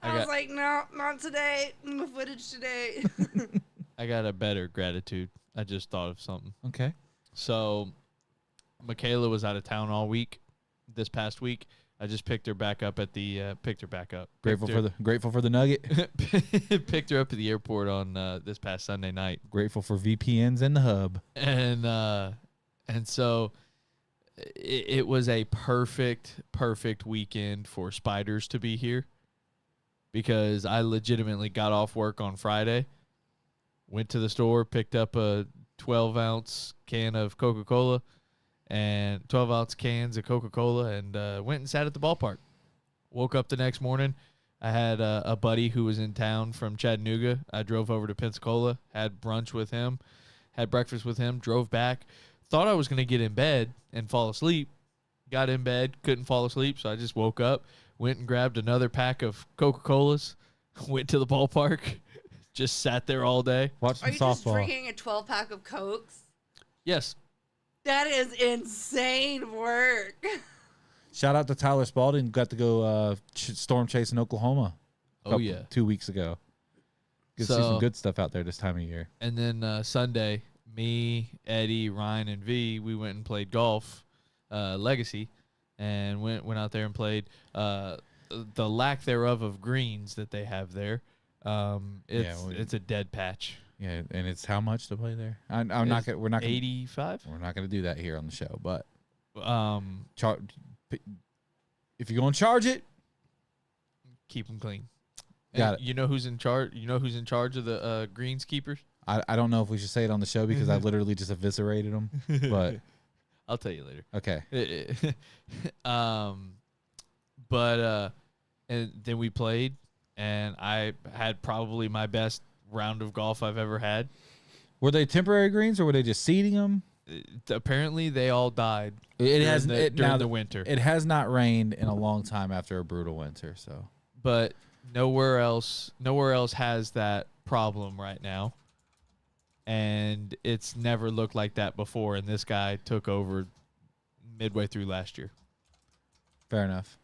I was like, no, not today. No footage today. I got a better gratitude. I just thought of something. Okay. So, Michaela was out of town all week. This past week, I just picked her back up at the. Grateful for the nugget. Picked her up at the airport on this past Sunday night. Grateful for VPNs in the hub. And so it was a perfect weekend for spiders to be here, because I legitimately got off work on Friday, went to the store, picked up a 12-ounce can of Coca-Cola and 12-ounce cans of Coca-Cola, and went and sat at the ballpark. Woke up the next morning. I had a buddy who was in town from Chattanooga. I drove over to Pensacola, had brunch with him, had breakfast with him, drove back. Thought I was going to get in bed and fall asleep. Got in bed, couldn't fall asleep, so I just woke up, went and grabbed another pack of Coca-Colas, went to the ballpark, just sat there all day. Watched some Are you softball. just drinking a 12-pack of Cokes? Yes. That is insane work. Shout out to Tyler Spalding. Got to go storm chase in Oklahoma. 2 weeks ago. Get to see some good stuff out there this time of year. And then Sunday, me, Eddie, Ryan, and V, we went and played golf, Legacy, and went out there and played. The lack thereof of greens that they have there, it's a dead patch. Yeah, and it's how much to play there? We're not gonna 85. We're not gonna do that here on the show, but if you're gonna charge it, keep them clean. Got it. You know who's in charge? You know who's in charge of the greenskeepers? I don't know if we should say it on the show because I literally just eviscerated them, but I'll tell you later. Okay. But and then we played, and I had probably my best round of golf I've ever had. Were they temporary greens or were they just seeding them? Apparently, they all died. During the winter. It has not rained in a long time after a brutal winter, so. But nowhere else has that problem right now. And it's never looked like that before. And this guy took over midway through last year. Fair enough.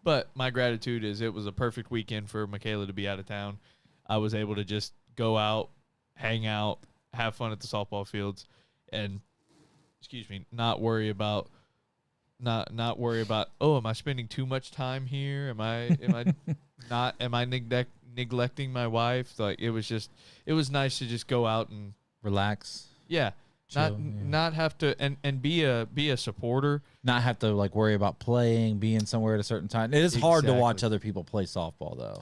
But my gratitude is it was a perfect weekend for Michaela to be out of town. I was able to just go out, hang out, have fun at the softball fields, and not worry about oh, am I spending too much time here? Am I neglecting my wife? Like it was nice to just go out and relax. Yeah. Not have to and be a supporter. Not have to like worry about playing, being somewhere at a certain time. It is hard to watch other people play softball though.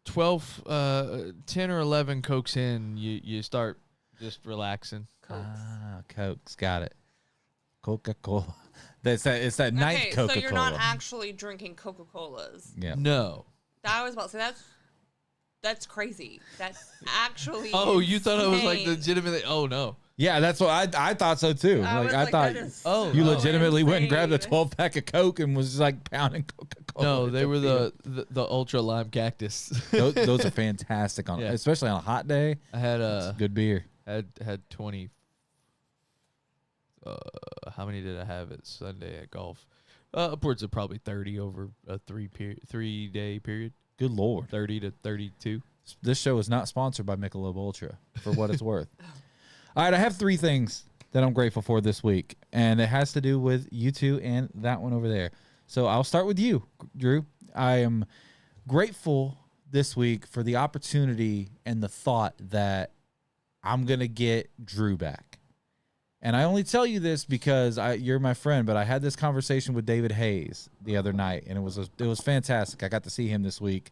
10 or 11 Cokes in, you start just relaxing. Cokes, got it. Coca-Cola. It's that night Coca-Cola. So you're not actually drinking Coca-Colas. Yeah. No. I was about to say that's crazy. That's actually Oh, you thought I was like insane. legitimately oh no. Yeah, that's what I thought so too. I thought you legitimately went and grabbed a 12-pack of Coke and was like pounding Coca-Cola. No, they were the Ultra Lime Cactus. those are fantastic especially on a hot day. I had good beer. Had 20. How many did I have at Sunday at golf? Upwards of probably 30 over a 3-day period. Good Lord. 30 to 32. This show is not sponsored by Michelob Ultra, for what it's worth. All right, I have 3 things that I'm grateful for this week, and it has to do with you two and that one over there. So I'll start with you, Drew. I am grateful this week for the opportunity and the thought that I'm going to get Drew back. And I only tell you this because you're my friend, but I had this conversation with David Hayes the other night, and it was fantastic. I got to see him this week.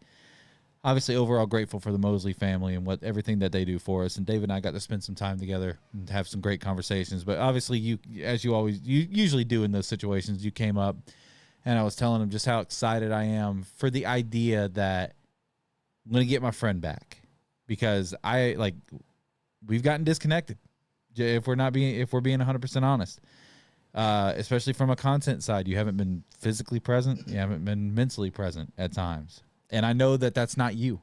Obviously, overall grateful for the Mosley family and everything that they do for us. And David and I got to spend some time together and have some great conversations. But obviously, you usually do in those situations, you came up, and I was telling him just how excited I am for the idea that I'm going to get my friend back, because we've gotten disconnected. If we're being 100% honest, especially from a content side, you haven't been physically present. You haven't been mentally present at times. And I know that that's not you.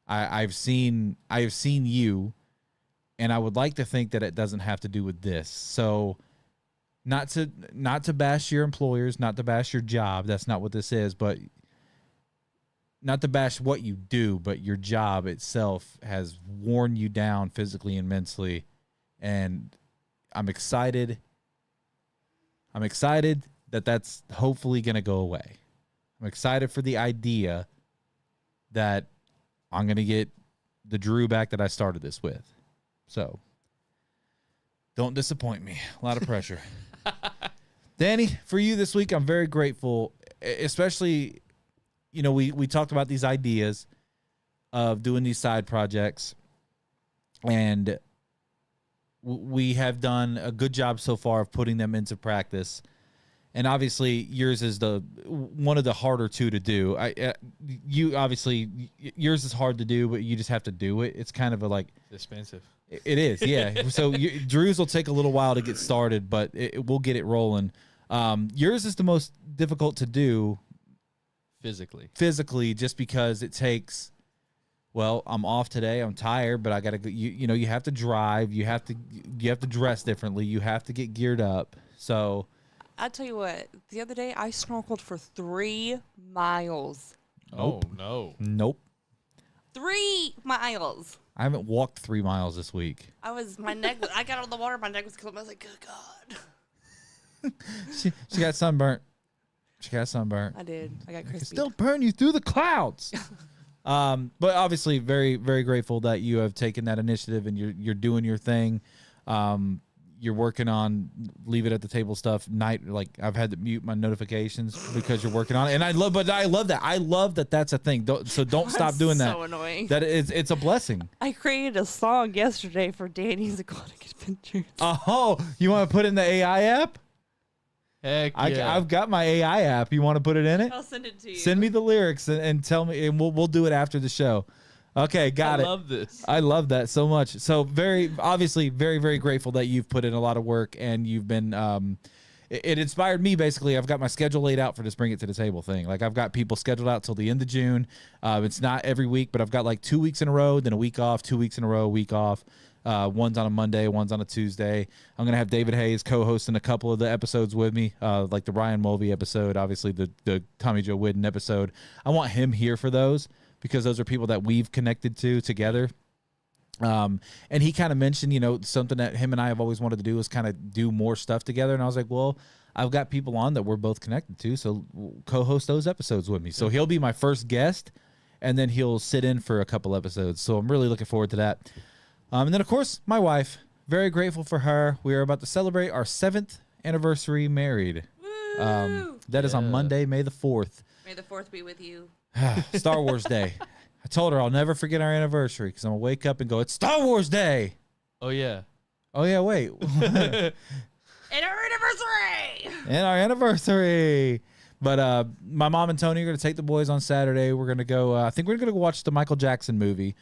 I've seen you, and I would like to think that it doesn't have to do with this. So not to bash your employers, not to bash your job. That's not what this is, but not to bash what you do, but your job itself has worn you down physically and mentally. And I'm excited that that's hopefully going to go away. I'm excited for the idea that I'm going to get the Drew back that I started this with. So don't disappoint me. A lot of pressure. Danny, for you this week, I'm very grateful, especially, we talked about these ideas of doing these side projects, and we have done a good job so far of putting them into practice. And obviously yours is one of the harder two to do. Yours is hard to do, but you just have to do it. It's kind of it's expensive. It is. Yeah. So Drew's will take a little while to get started, but we'll get it rolling. Yours is the most difficult to do physically, just because it takes, I'm off today. I'm tired, but I got to go. You have to drive. You have to dress differently. You have to get geared up. So I'll tell you what. The other day, I snorkeled for 3 miles. Oh no! Nope. 3 miles. I haven't walked 3 miles this week. My neck. I got out of the water. My neck was killing me. I was like, good God. She got sunburnt. I did. I got crispy. Still burn you through the clouds. But obviously, very, very grateful that you have taken that initiative and you're doing your thing. You're working on leave it at the table stuff. I've had to mute my notifications because you're working on it, and I love that. I love that that's a thing. Don't stop doing that. So annoying. That it's a blessing. I created a song yesterday for Danny's Aquatic Adventures. Oh, you want to put in the AI app? Heck yeah. I've got my AI app. You want to put it in it? I'll send it to you. Send me the lyrics and tell me, and we'll do it after the show. Okay, got it. I love this. I love that so much. So obviously very, very grateful that you've put in a lot of work and you've been, it inspired me basically. I've got my schedule laid out for this Bring It to the Table thing. Like I've got people scheduled out till the end of June. It's not every week, but I've got like 2 weeks in a row, then a week off, 2 weeks in a row, a week off. One's on a Monday, one's on a Tuesday. I'm going to have David Hayes co-hosting a couple of the episodes with me, like the Ryan Mulvey episode, obviously the Tommy Joe Whidden episode. I want him here for those because those are people that we've connected to together. And he kind of mentioned, something that him and I have always wanted to do is kind of do more stuff together. And I was like, well, I've got people on that we're both connected to, so co-host those episodes with me. So he'll be my first guest, and then he'll sit in for a couple episodes. So I'm really looking forward to that. And then, of course, my wife. Very grateful for her. We are about to celebrate our 7th anniversary married. That is on Monday, May the 4th. May the 4th be with you. Star Wars Day. I told her I'll never forget our anniversary because I'm going to wake up and go, it's Star Wars Day. Oh, yeah. Oh, yeah, wait. And our anniversary! And our anniversary. But my mom and Tony are going to take the boys on Saturday. We're going to go, I think we're going to go watch the Michael Jackson movie.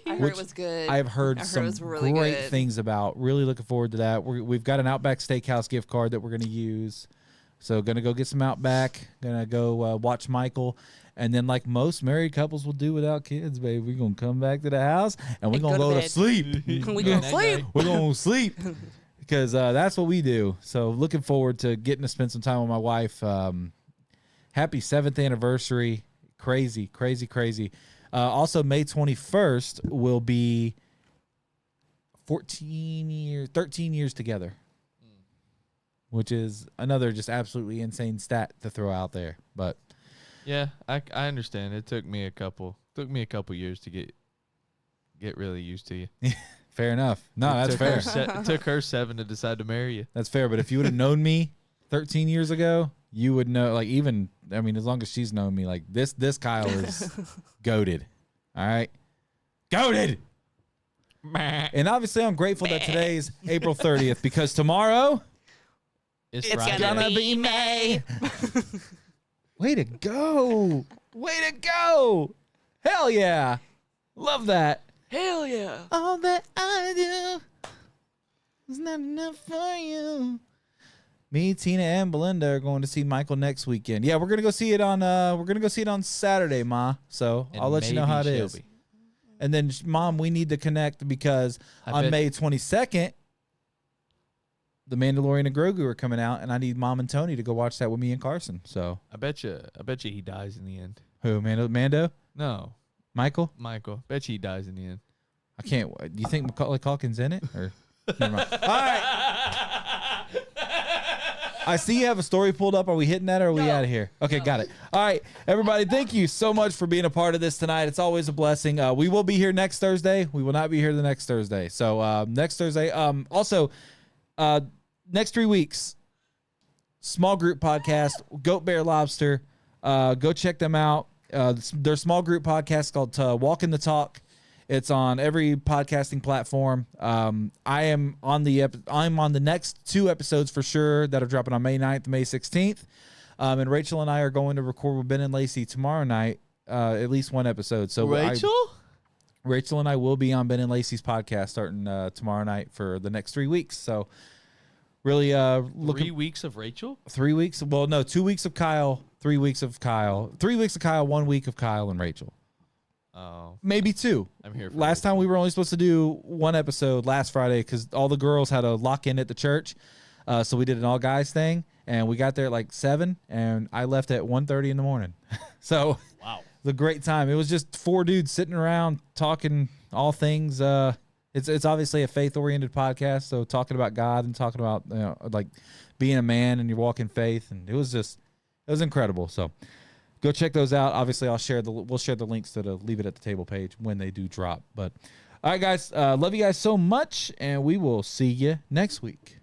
I heard it was good. I've heard some it was really great good. things about. Really looking forward to that. We've got an Outback Steakhouse gift card that we're going to use. So going to go get some Outback. Going to go watch Michael. And then like most married couples will do without kids, baby, we're going to come back to the house and we're going to go to sleep. We're going to sleep. We're going to sleep because that's what we do. So looking forward to getting to spend some time with my wife. Happy 7th anniversary. Crazy, crazy, crazy. Also, May 21st will be 13 years together, which is another just absolutely insane stat to throw out there. But yeah, I understand. It took me a couple years to get really used to you. fair enough. No, that's fair. It took her 7 to decide to marry you. That's fair. But if you would have known me 13 years ago, you would know, like, even, I mean, as long as she's known me, like, this Kyle is goated. All right? Goated! And obviously, I'm grateful that today's April 30th because tomorrow, It's Friday. gonna be May. Way to go. Way to go. Hell yeah. Love that. Hell yeah. All that I do is not enough for you. Me, Tina, and Belinda are going to see Michael next weekend. Yeah, we're gonna go see it on Saturday, Ma. So And I'll let you know how it maybe is. Shelby. And then, Mom, we need to connect because on May 22nd, The Mandalorian and Grogu are coming out, and I need Mom and Tony to go watch that with me and Carson. So I bet you he dies in the end. who, Mando? No, Michael? Michael. Bet you he dies in the end. I can't. Do you think Macaulay Culkin's in it? Or never mind. All right. I see you have a story pulled up. Are we hitting that or are we out of here? Okay, got it. All right, everybody, thank you so much for being a part of this tonight. It's always a blessing. We will be here next Thursday. We will not be here the next Thursday. So next Thursday. Also, next 3 weeks, small group podcast, Goat Bear Lobster. Go check them out. Their small group podcast called Walking the Talk. It's on every podcasting platform. I'm on the next 2 episodes for sure that are dropping on May 9th, May 16th. And Rachel and I are going to record with Ben and Lacey tomorrow night, at least 1 episode. So Rachel and I will be on Ben and Lacey's podcast starting tomorrow night for the next 3 weeks. So really looking 3 weeks of Rachel? 3 weeks. Well, no, 2 weeks of Kyle, 3 weeks of Kyle, 3 weeks of Kyle, 1 week of Kyle and Rachel. Oh, Maybe 2. I'm here for Last time we were only supposed to do 1 episode last Friday because all the girls had a lock in at the church. So we did an all guys thing and we got there at like 7 and I left at 1:30 in the morning. So Wow. it was a great time. It was just 4 dudes sitting around talking all things. It's obviously a faith oriented podcast. So talking about God and talking about, like being a man and your walk in faith. And it was incredible. So go check those out. Obviously, we'll share the links to the Leave It at the Table page when they do drop. But all right, guys, love you guys so much, and we will see you next week.